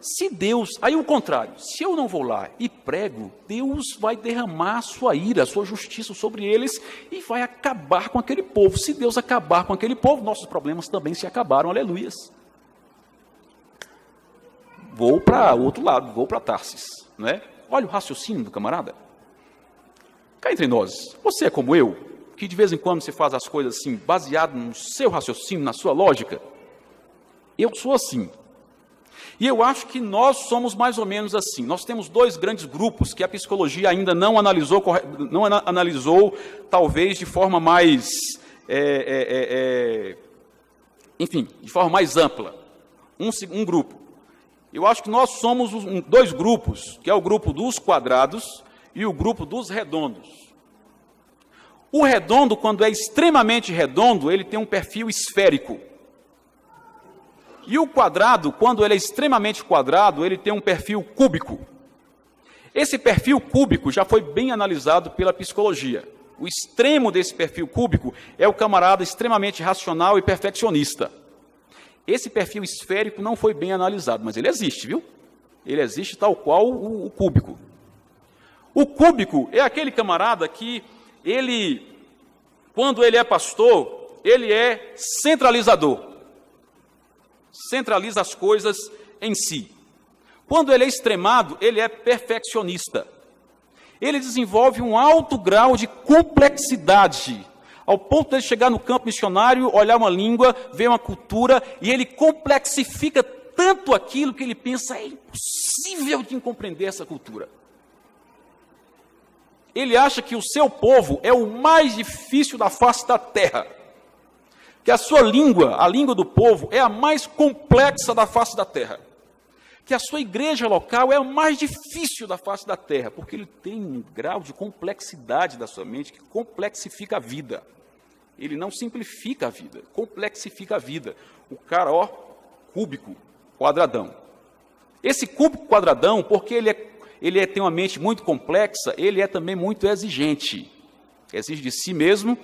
Se Deus, aí o contrário, se eu não vou lá e prego, Deus vai derramar a sua ira, a sua justiça sobre eles e vai acabar com aquele povo. Se Deus acabar com aquele povo, nossos problemas também se acabaram, aleluias. Vou para o outro lado, vou para Tarsis, não é? Olha o raciocínio do camarada. Cá entre nós, você é como eu, que de vez em quando você faz as coisas assim, baseado no seu raciocínio, na sua lógica? Eu sou assim. E eu acho que nós somos mais ou menos assim. Nós temos dois grandes grupos que a psicologia ainda não analisou talvez de forma mais, enfim, de forma mais ampla. Um grupo. Eu acho que nós somos dois grupos, que é o grupo dos quadrados e o grupo dos redondos. O redondo, quando é extremamente redondo, ele tem um perfil esférico. E o quadrado, quando ele é extremamente quadrado, ele tem um perfil cúbico. Esse perfil cúbico já foi bem analisado pela psicologia. O extremo desse perfil cúbico é o camarada extremamente racional e perfeccionista. Esse perfil esférico não foi bem analisado, mas ele existe, viu? Ele existe tal qual o cúbico. O cúbico é aquele camarada que quando ele é pastor, ele é centralizador. Centraliza as coisas em si. Quando ele é extremado, ele é perfeccionista. Ele desenvolve um alto grau de complexidade, ao ponto de ele chegar no campo missionário, olhar uma língua, ver uma cultura, e ele complexifica tanto aquilo que ele pensa, é impossível de compreender essa cultura. Ele acha que o seu povo é o mais difícil da face da terra. Que a sua língua, a língua do povo, é a mais complexa da face da terra. Que a sua igreja local é a mais difícil da face da terra, porque ele tem um grau de complexidade da sua mente que complexifica a vida. Ele não simplifica a vida, complexifica a vida. O cara, cúbico, quadradão. Esse cúbico quadradão, porque ele tem uma mente muito complexa, ele é também muito exigente. Exige de si mesmo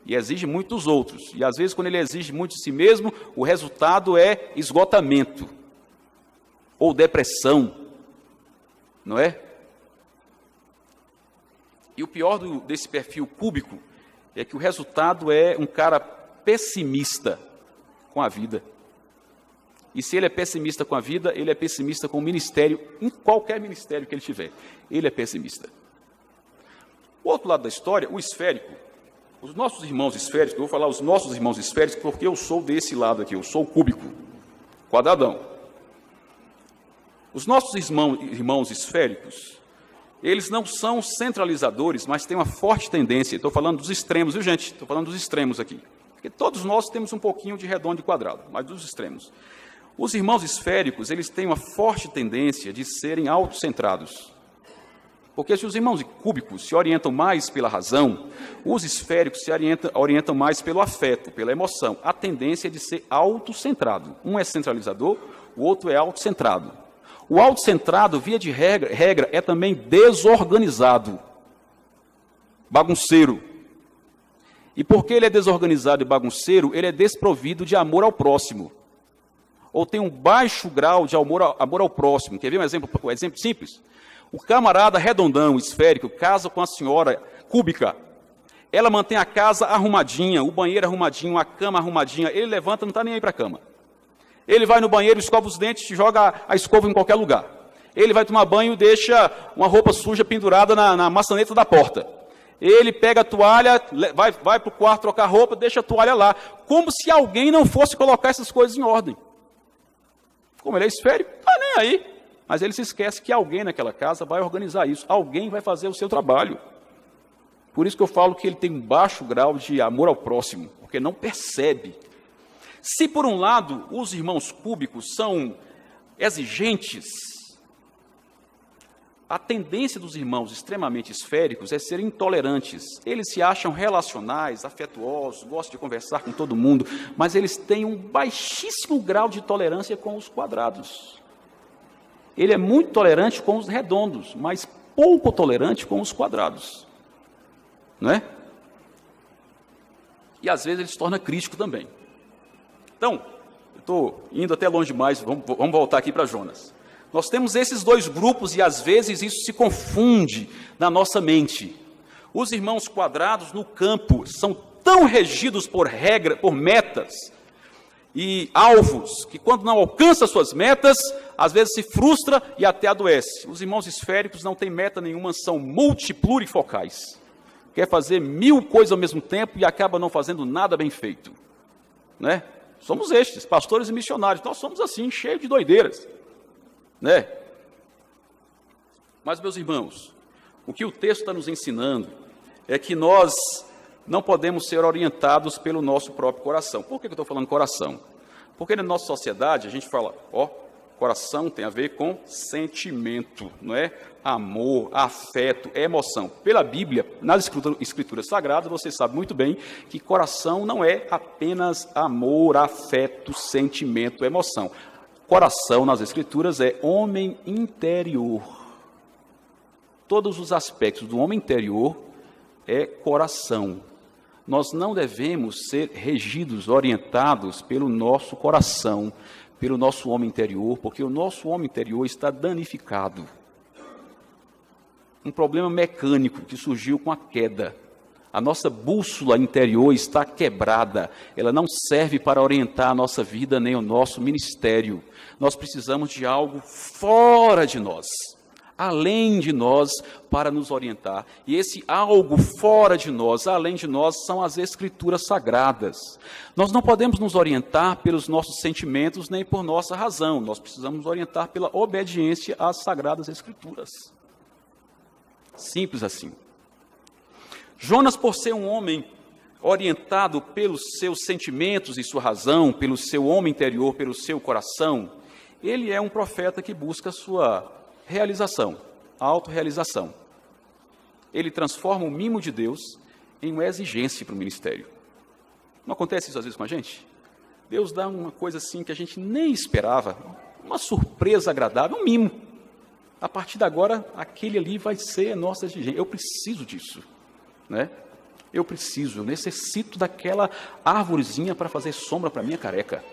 e exige muito dos outros. E às vezes, quando ele exige muito de si mesmo, o resultado é esgotamento ou depressão, não é? E o pior desse perfil cúbico é que o resultado é um cara pessimista com a vida. E se ele é pessimista com a vida, ele é pessimista com o ministério, em qualquer ministério que ele tiver. Ele é pessimista. O outro lado da história, o esférico. Os nossos irmãos esféricos, eu vou falar os nossos irmãos esféricos porque eu sou desse lado aqui, eu sou o cúbico, quadradão. Os nossos irmãos esféricos, eles não são centralizadores, mas têm uma forte tendência, estou falando dos extremos, viu gente? Estou falando dos extremos aqui. Porque todos nós temos um pouquinho de redondo e quadrado, mas dos extremos. Os irmãos esféricos, eles têm uma forte tendência de serem autocentrados. Porque se os irmãos cúbicos se orientam mais pela razão, os esféricos se orientam mais pelo afeto, pela emoção. A tendência é de ser autocentrado. Um é centralizador, o outro é autocentrado. O autocentrado, via de regra, é também desorganizado, bagunceiro. E porque ele é desorganizado e bagunceiro, ele é desprovido de amor ao próximo. Ou tem um baixo grau de amor ao próximo. Quer ver um exemplo simples? O camarada redondão, esférico, casa com a senhora cúbica. Ela mantém a casa arrumadinha, o banheiro arrumadinho, a cama arrumadinha. Ele levanta, não está nem aí para a cama. Ele vai no banheiro, escova os dentes, joga a escova em qualquer lugar. Ele vai tomar banho e deixa uma roupa suja pendurada na maçaneta da porta. Ele pega a toalha, vai para o quarto trocar roupa, deixa a toalha lá. Como se alguém não fosse colocar essas coisas em ordem. Como ele é esférico, não está nem aí. Mas ele se esquece que alguém naquela casa vai organizar isso. Alguém vai fazer o seu trabalho. Por isso que eu falo que ele tem um baixo grau de amor ao próximo, porque não percebe. Se, por um lado, os irmãos cúbicos são exigentes, a tendência dos irmãos extremamente esféricos é serem intolerantes. Eles se acham relacionais, afetuosos, gostam de conversar com todo mundo, mas eles têm um baixíssimo grau de tolerância com os quadrados. Ele é muito tolerante com os redondos, mas pouco tolerante com os quadrados. Não é? E às vezes ele se torna crítico também. Então, eu estou indo até longe demais, vamos voltar aqui para Jonas. Nós temos esses dois grupos e às vezes isso se confunde na nossa mente. Os irmãos quadrados no campo são tão regidos por regra, por metas e alvos, que quando não alcança suas metas, às vezes se frustra e até adoece. Os irmãos esféricos não têm meta nenhuma, são multiplurifocais. Quer fazer 1000 coisas ao mesmo tempo e acaba não fazendo nada bem feito. Né? Somos estes, pastores e missionários, nós somos assim, cheios de doideiras. Né? Mas, meus irmãos, o que o texto está nos ensinando é que nós não podemos ser orientados pelo nosso próprio coração. Por que eu estou falando coração? Porque na nossa sociedade a gente fala, coração tem a ver com sentimento, não é? Amor, afeto, emoção. Pela Bíblia, nas escrituras sagradas, você sabe muito bem que coração não é apenas amor, afeto, sentimento, emoção. Coração nas escrituras é homem interior. Todos os aspectos do homem interior é coração. Nós não devemos ser regidos, orientados pelo nosso coração, pelo nosso homem interior, porque o nosso homem interior está danificado. Um problema mecânico que surgiu com a queda. A nossa bússola interior está quebrada. Ela não serve para orientar a nossa vida nem o nosso ministério. Nós precisamos de algo fora de nós, além de nós, para nos orientar. E esse algo fora de nós, além de nós, são as Escrituras Sagradas. Nós não podemos nos orientar pelos nossos sentimentos, nem por nossa razão. Nós precisamos nos orientar pela obediência às Sagradas Escrituras. Simples assim. Jonas, por ser um homem orientado pelos seus sentimentos e sua razão, pelo seu homem interior, pelo seu coração, ele é um profeta que busca a sua realização, a autorrealização. Ele transforma o mimo de Deus em uma exigência para o ministério. Não acontece isso às vezes com a gente? Deus dá uma coisa assim que a gente nem esperava, uma surpresa agradável, um mimo. A partir de agora, aquele ali vai ser a nossa exigência. Eu preciso disso, né? Eu necessito daquela árvorezinha para fazer sombra para minha careca.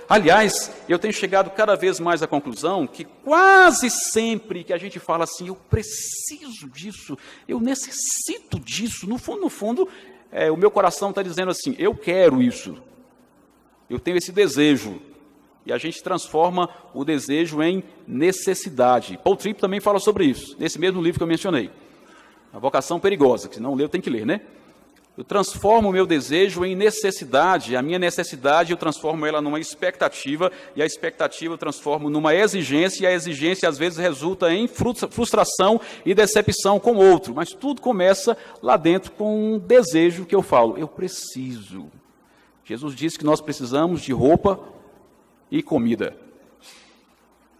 Aliás, eu tenho chegado cada vez mais à conclusão que quase sempre que a gente fala assim, eu preciso disso, eu necessito disso, no fundo, o meu coração está dizendo assim, eu quero isso, eu tenho esse desejo. E a gente transforma o desejo em necessidade. Paul Tripp também fala sobre isso, nesse mesmo livro que eu mencionei. A vocação perigosa, que se não leu tem que ler, né? Eu transformo o meu desejo em necessidade, a minha necessidade eu transformo ela numa expectativa, e a expectativa eu transformo numa exigência, e a exigência às vezes resulta em frustração e decepção com o outro. Mas tudo começa lá dentro com um desejo que eu falo, eu preciso. Jesus disse que nós precisamos de roupa e comida.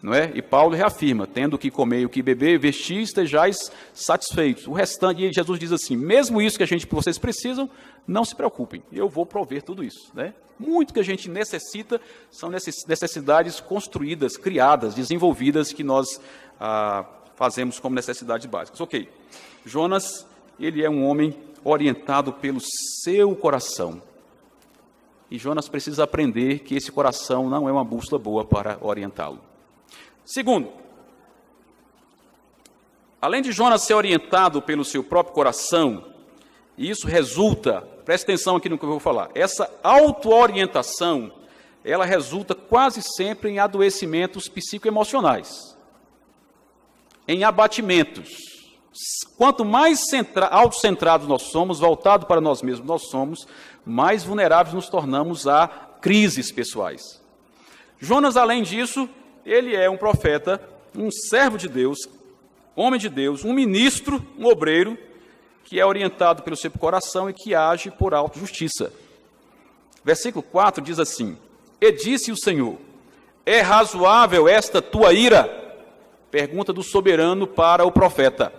Não é? E Paulo reafirma, tendo o que comer e o que beber, vestir, estejais satisfeitos. O restante, e Jesus diz assim, mesmo isso que vocês precisam, não se preocupem, eu vou prover tudo isso. Né? Muito que a gente necessita são necessidades construídas, criadas, desenvolvidas, que nós fazemos como necessidades básicas. Ok, Jonas, ele é um homem orientado pelo seu coração. E Jonas precisa aprender que esse coração não é uma bússola boa para orientá-lo. Segundo, além de Jonas ser orientado pelo seu próprio coração, e isso resulta, preste atenção aqui no que eu vou falar, essa auto-orientação, ela resulta quase sempre em adoecimentos psicoemocionais, em abatimentos. Quanto mais autocentrados nós somos, voltados para nós mesmos nós somos, mais vulneráveis nos tornamos a crises pessoais. Jonas, além disso, ele é um profeta, um servo de Deus, homem de Deus, um ministro, um obreiro, que é orientado pelo seu coração e que age por autojustiça. Versículo 4 diz assim, e disse o Senhor, é razoável esta tua ira? Pergunta do soberano para o profeta.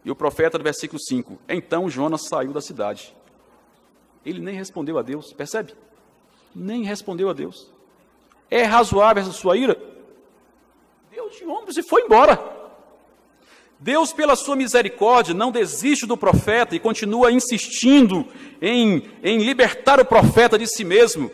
E o profeta, do versículo 5, então Jonas saiu da cidade. Ele nem respondeu a Deus, percebe? Nem respondeu a Deus. É razoável essa sua ira? Deu de ombros e foi embora. Deus, pela sua misericórdia, não desiste do profeta e continua insistindo em libertar o profeta de si mesmo.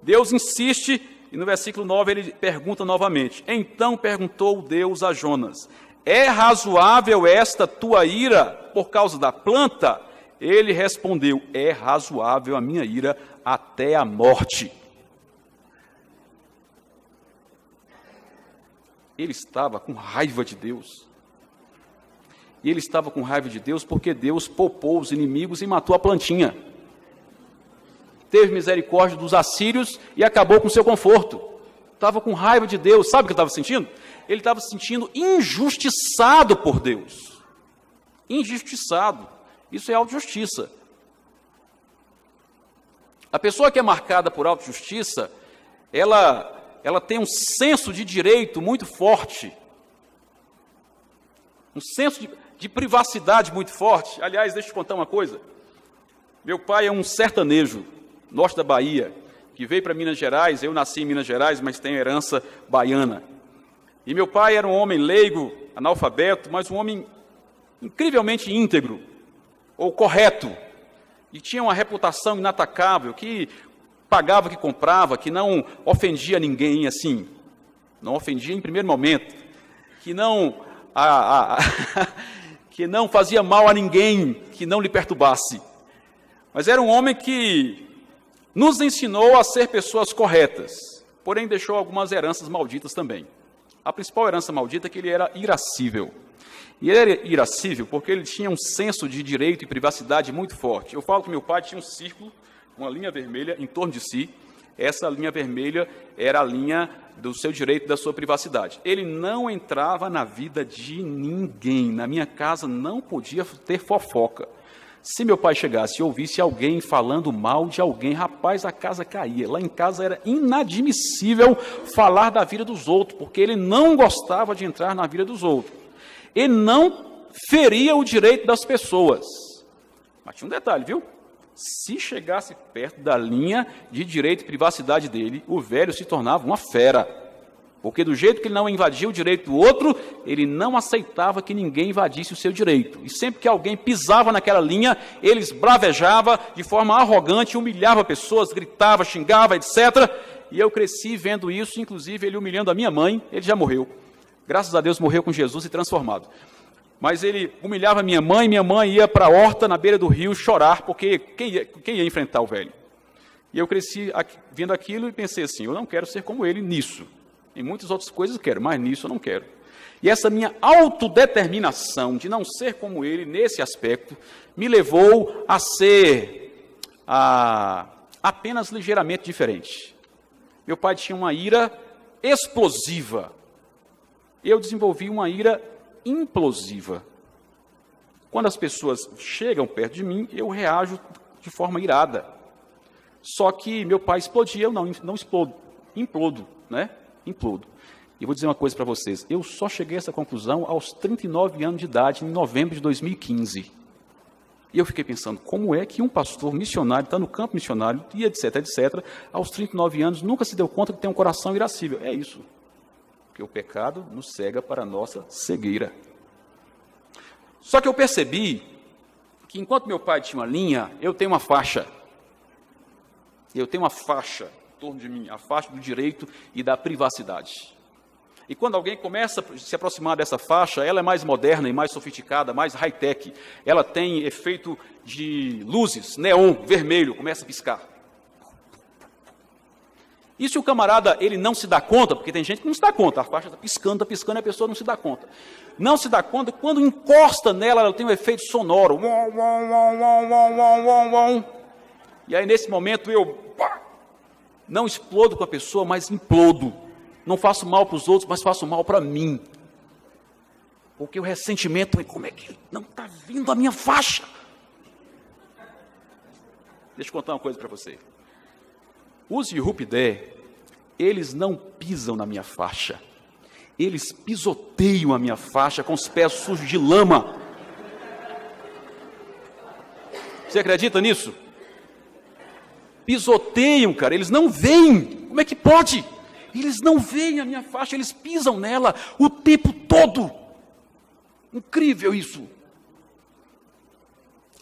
Deus insiste E no versículo 9 ele pergunta novamente: então perguntou Deus a Jonas: é razoável esta tua ira por causa da planta? Ele respondeu: é razoável a minha ira até a morte. Ele estava com raiva de Deus. E ele estava com raiva de Deus porque Deus poupou os inimigos e matou a plantinha. Teve misericórdia dos assírios e acabou com seu conforto. Estava com raiva de Deus. Sabe o que ele estava sentindo? Ele estava se sentindo injustiçado por Deus. Injustiçado. Isso é autojustiça. A pessoa que é marcada por autojustiça, ela tem um senso de direito muito forte. Um senso de privacidade muito forte. Aliás, deixa eu te contar uma coisa. Meu pai é um sertanejo, norte da Bahia, que veio para Minas Gerais. Eu nasci em Minas Gerais, mas tenho herança baiana. E meu pai era um homem leigo, analfabeto, mas um homem incrivelmente íntegro, ou correto. E tinha uma reputação inatacável, que pagava o que comprava, que não ofendia ninguém assim. Não ofendia em primeiro momento. Que não que não fazia mal a ninguém, que não lhe perturbasse. Mas era um homem que nos ensinou a ser pessoas corretas, porém deixou algumas heranças malditas também. A principal herança maldita é que ele era irascível. E ele era irascível porque ele tinha um senso de direito e privacidade muito forte. Eu falo que meu pai tinha um círculo, uma linha vermelha em torno de si. Essa linha vermelha era a linha do seu direito e da sua privacidade. Ele não entrava na vida de ninguém. Na minha casa não podia ter fofoca. Se meu pai chegasse e ouvisse alguém falando mal de alguém, rapaz, a casa caía. Lá em casa era inadmissível falar da vida dos outros, porque ele não gostava de entrar na vida dos outros. Ele não feria o direito das pessoas. Mas tinha um detalhe, viu? Se chegasse perto da linha de direito e privacidade dele, o velho se tornava uma fera. Porque do jeito que ele não invadia o direito do outro, ele não aceitava que ninguém invadisse o seu direito. E sempre que alguém pisava naquela linha, ele esbravejava de forma arrogante, humilhava pessoas, gritava, xingava, etc. E eu cresci vendo isso, inclusive ele humilhando a minha mãe. Ele já morreu. Graças a Deus morreu com Jesus e transformado. Mas ele humilhava minha mãe ia para a horta na beira do rio chorar, porque quem ia enfrentar o velho? E eu cresci vendo aquilo e pensei assim, eu não quero ser como ele nisso. Em muitas outras coisas eu quero, mas nisso eu não quero. E essa minha autodeterminação de não ser como ele nesse aspecto, me levou a ser apenas ligeiramente diferente. Meu pai tinha uma ira explosiva. Eu desenvolvi uma ira implosiva. Quando as pessoas chegam perto de mim, eu reajo de forma irada. Só que meu pai explodia, eu não explodo, implodo, né? Implodo. E vou dizer uma coisa para vocês, eu só cheguei a essa conclusão aos 39 anos de idade, em novembro de 2015. E eu fiquei pensando, como é que um pastor missionário está no campo missionário, e etc, etc, aos 39 anos, nunca se deu conta que tem um coração irascível? É isso. Porque o pecado nos cega para a nossa cegueira. Só que eu percebi que enquanto meu pai tinha uma linha, eu tenho uma faixa. Eu tenho uma faixa em torno de mim, a faixa do direito e da privacidade. E quando alguém começa a se aproximar dessa faixa, ela é mais moderna e mais sofisticada, mais high-tech. Ela tem efeito de luzes, neon, vermelho, começa a piscar. E se o camarada ele não se dá conta, porque tem gente que não se dá conta, a faixa está piscando, e a pessoa não se dá conta. Não se dá conta, quando encosta nela, ela tem um efeito sonoro. E aí, nesse momento, eu não explodo com a pessoa, mas implodo. Não faço mal para os outros, mas faço mal para mim. Porque o ressentimento, como é que não está vindo a minha faixa? Deixa eu contar uma coisa para você. Os Yehupidé, eles não pisam na minha faixa. Eles pisoteiam a minha faixa com os pés sujos de lama. Você acredita nisso? Pisoteiam, cara, eles não veem. Como é que pode? Eles não veem a minha faixa, eles pisam nela o tempo todo. Incrível isso. Pra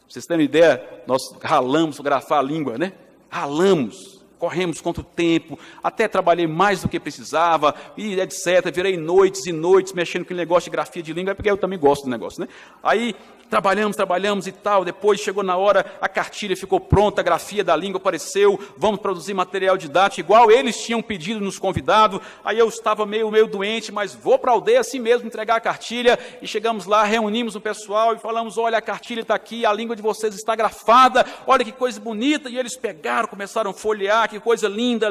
vocês terem uma ideia, nós ralamos para grafar a língua, né? Ralamos. corremos contra o tempo, até trabalhei mais do que precisava, e etc. Virei noites e noites mexendo com aquele negócio de grafia de língua, porque eu também gosto do negócio, né? Aí trabalhamos e tal, depois chegou na hora, a cartilha ficou pronta, a grafia da língua apareceu, vamos produzir material didático, igual eles tinham pedido, nos convidado. Aí eu estava meio doente, mas vou para a aldeia assim mesmo, entregar a cartilha, e chegamos lá, reunimos o pessoal e falamos, olha, a cartilha está aqui, a língua de vocês está grafada, olha que coisa bonita, e eles pegaram, começaram a folhear, que coisa linda,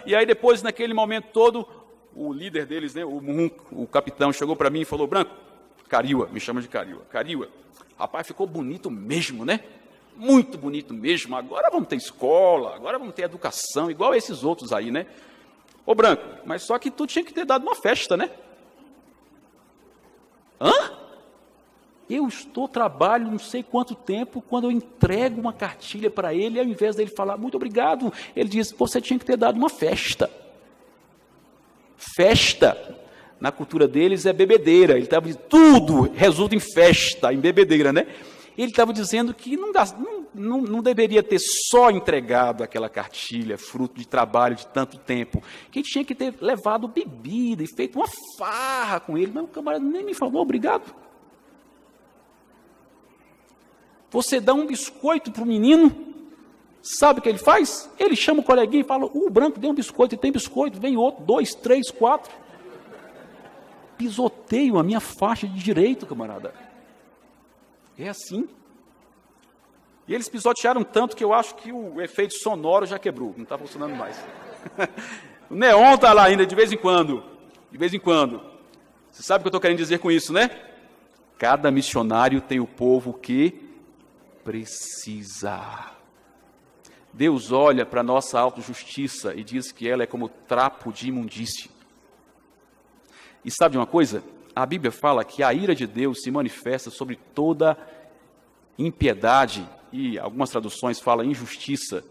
e aí depois, naquele momento todo, o líder deles, né, o capitão, chegou para mim e falou, Branco, Cariua, me chama de Cariua, rapaz, ficou bonito mesmo, né? Muito bonito mesmo, agora vamos ter escola, agora vamos ter educação, igual esses outros aí, né? Ô Branco, mas só que tu tinha que ter dado uma festa, né? Hã? Eu trabalho não sei quanto tempo, quando eu entrego uma cartilha para ele, ao invés dele falar, muito obrigado, ele diz, você tinha que ter dado uma festa. Festa, na cultura deles, é bebedeira. Ele estava dizendo, tudo resulta em festa, em bebedeira, né? Ele estava dizendo que não deveria ter só entregado aquela cartilha, fruto de trabalho de tanto tempo, que tinha que ter levado bebida e feito uma farra com ele. Mas o camarada nem me falou obrigado. Você dá um biscoito para o menino, sabe o que ele faz? Ele chama o coleguinha e fala, o Branco deu um biscoito, e tem biscoito, vem outro, 2, 3, 4. Pisoteio a minha faixa de direito, camarada. É assim. E eles pisotearam tanto que eu acho que o efeito sonoro já quebrou, não está funcionando mais. O neon está lá ainda de vez em quando. De vez em quando. Você sabe o que eu estou querendo dizer com isso, né? Cada missionário tem o povo que precisa. Deus olha para a nossa autojustiça e diz que ela é como trapo de imundície. E sabe de uma coisa? A Bíblia fala que a ira de Deus se manifesta sobre toda impiedade, e algumas traduções falam injustiça.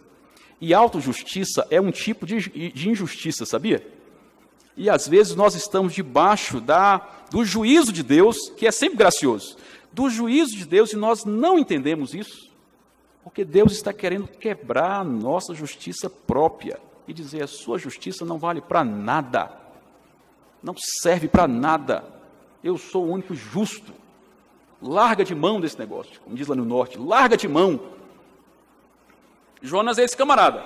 E autojustiça é um tipo de injustiça, sabia? E às vezes nós estamos debaixo do juízo de Deus, que é sempre gracioso. Do juízo de Deus, e nós não entendemos isso, porque Deus está querendo quebrar a nossa justiça própria e dizer, a sua justiça não vale para nada, não serve para nada, eu sou o único justo, larga de mão desse negócio, como diz lá no norte, larga de mão. Jonas é esse camarada,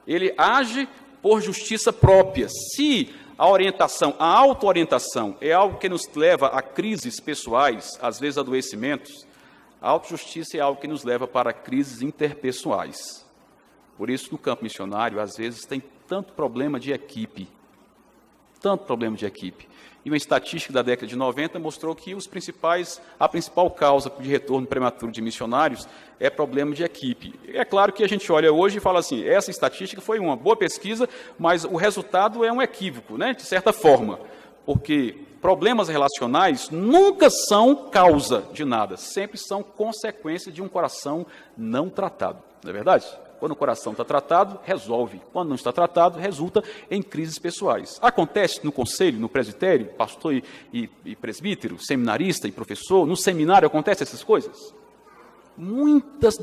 ele age por justiça própria. Se a orientação, a auto-orientação é algo que nos leva a crises pessoais, às vezes adoecimentos, a autojustiça é algo que nos leva para crises interpessoais. Por isso, no campo missionário, às vezes tem tanto problema de equipe. E uma estatística da década de 90 mostrou que a principal causa de retorno prematuro de missionários é problema de equipe. É claro que a gente olha hoje e fala assim, essa estatística foi uma boa pesquisa, mas o resultado é um equívoco, né, de certa forma, porque problemas relacionais nunca são causa de nada, sempre são consequência de um coração não tratado, não é verdade? Quando o coração está tratado, resolve. Quando não está tratado, resulta em crises pessoais. Acontece no conselho, no presbitério, pastor e presbítero, seminarista e professor, no seminário acontecem essas coisas? Muitos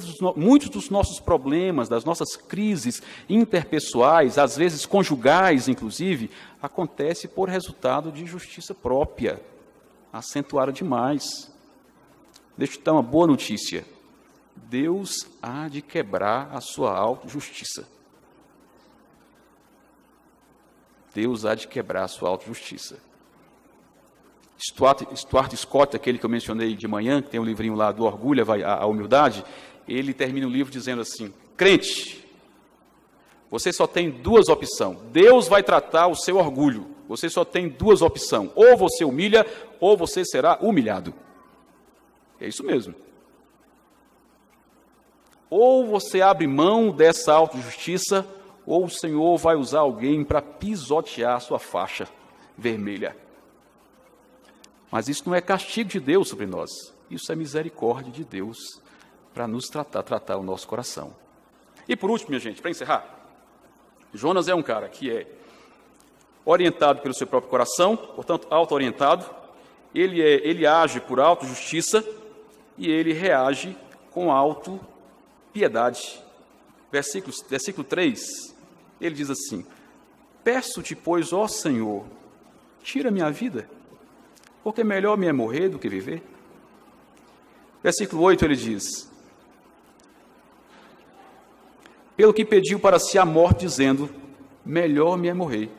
dos nossos problemas, das nossas crises interpessoais, às vezes conjugais, inclusive, acontece por resultado de justiça própria, acentuada demais. Deixa eu te dar uma boa notícia. Deus há de quebrar a sua autojustiça. Deus há de quebrar a sua autojustiça. Stuart Scott, aquele que eu mencionei de manhã, que tem um livrinho lá do Orgulho à Humildade, ele termina o livro dizendo assim, crente, você só tem duas opções. Deus vai tratar o seu orgulho. Você só tem duas opções. Ou você humilha, ou você será humilhado. É isso mesmo. Ou você abre mão dessa autojustiça, ou o Senhor vai usar alguém para pisotear a sua faixa vermelha. Mas isso não é castigo de Deus sobre nós. Isso é misericórdia de Deus para nos tratar o nosso coração. E por último, minha gente, para encerrar, Jonas é um cara que é orientado pelo seu próprio coração, portanto, auto-orientado, ele age por autojustiça e ele reage com autopiedade. Versículo 3, Ele diz assim: peço-te, pois, ó Senhor, tira minha vida, porque melhor me é morrer do que viver. Versículo 8, ele diz: pelo que pediu para si a morte, dizendo, melhor me é morrer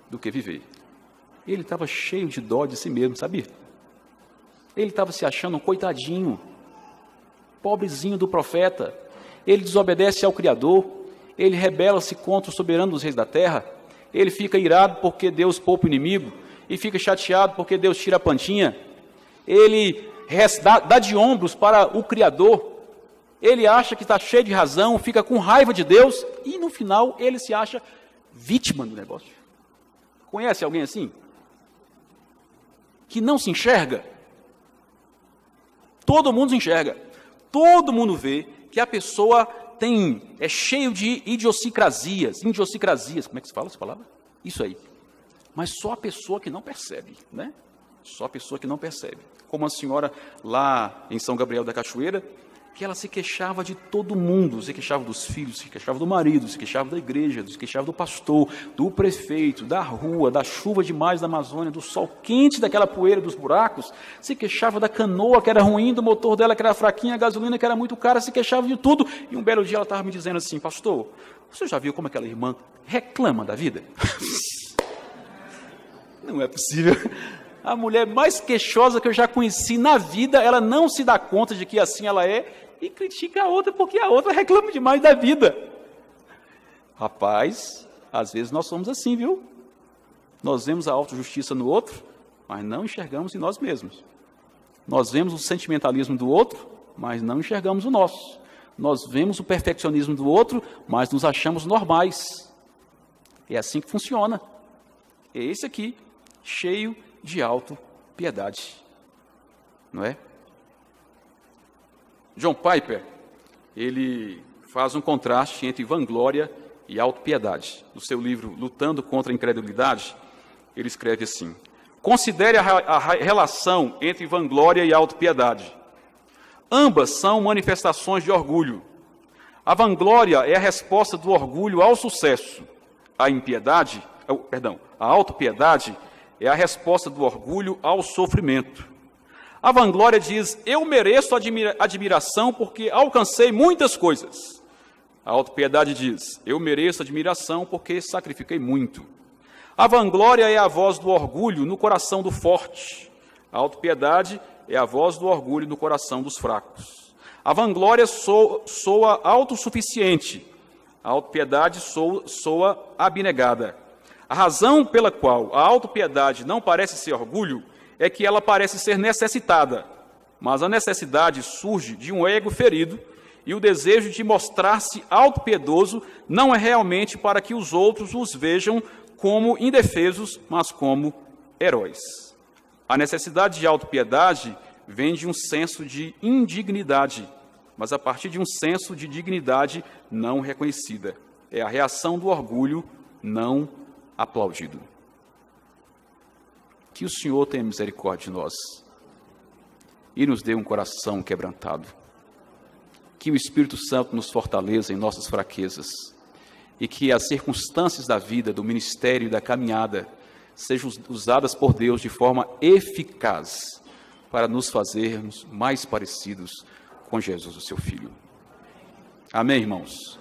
do que viver. Ele estava cheio de dó de si mesmo, sabia? Ele estava se achando um coitadinho, pobrezinho do profeta. Ele desobedece ao Criador, ele rebela-se contra o soberano dos reis da terra, ele fica irado porque Deus poupa o inimigo, e fica chateado porque Deus tira a plantinha, ele dá de ombros para o Criador, ele acha que está cheio de razão, fica com raiva de Deus, e no final ele se acha vítima do negócio. Conhece alguém assim? Que não se enxerga? Todo mundo se enxerga, todo mundo vê que a pessoa é cheio de idiosincrasias, como é que se fala essa palavra? Isso aí. Mas só a pessoa que não percebe, né? Só a pessoa que não percebe. Como a senhora lá em São Gabriel da Cachoeira, que ela se queixava de todo mundo, se queixava dos filhos, se queixava do marido, se queixava da igreja, se queixava do pastor, do prefeito, da rua, da chuva demais da Amazônia, do sol quente, daquela poeira, dos buracos, se queixava da canoa que era ruim, do motor dela que era fraquinha, a gasolina que era muito cara, se queixava de tudo. E um belo dia ela estava me dizendo assim: pastor, você já viu como aquela irmã reclama da vida? Não é possível. A mulher mais queixosa que eu já conheci na vida, ela não se dá conta de que assim ela é e critica a outra porque a outra reclama demais da vida. Rapaz, às vezes nós somos assim, viu? Nós vemos a autojustiça no outro, mas não enxergamos em nós mesmos. Nós vemos o sentimentalismo do outro, mas não enxergamos o nosso. Nós vemos o perfeccionismo do outro, mas nos achamos normais. É assim que funciona. É esse aqui, cheio de autopiedade, não é? John Piper, ele faz um contraste entre vanglória e autopiedade. No seu livro Lutando contra a Incredulidade, ele escreve assim: considere a relação entre vanglória e autopiedade. Ambas são manifestações de orgulho. A vanglória é a resposta do orgulho ao sucesso. A autopiedade é a resposta do orgulho ao sofrimento. A vanglória diz: eu mereço admiração porque alcancei muitas coisas. A autopiedade diz: eu mereço admiração porque sacrifiquei muito. A vanglória é a voz do orgulho no coração do forte. A autopiedade é a voz do orgulho no coração dos fracos. A vanglória soa autossuficiente. A autopiedade soa abnegada. A razão pela qual a autopiedade não parece ser orgulho é que ela parece ser necessitada, mas a necessidade surge de um ego ferido e o desejo de mostrar-se autopiedoso não é realmente para que os outros os vejam como indefesos, mas como heróis. A necessidade de autopiedade vem de um senso de indignidade, mas a partir de um senso de dignidade não reconhecida. É a reação do orgulho não aplaudido. Que o Senhor tenha misericórdia de nós e nos dê um coração quebrantado. Que o Espírito Santo nos fortaleça em nossas fraquezas e que as circunstâncias da vida, do ministério e da caminhada sejam usadas por Deus de forma eficaz para nos fazermos mais parecidos com Jesus, o seu Filho. Amém, irmãos?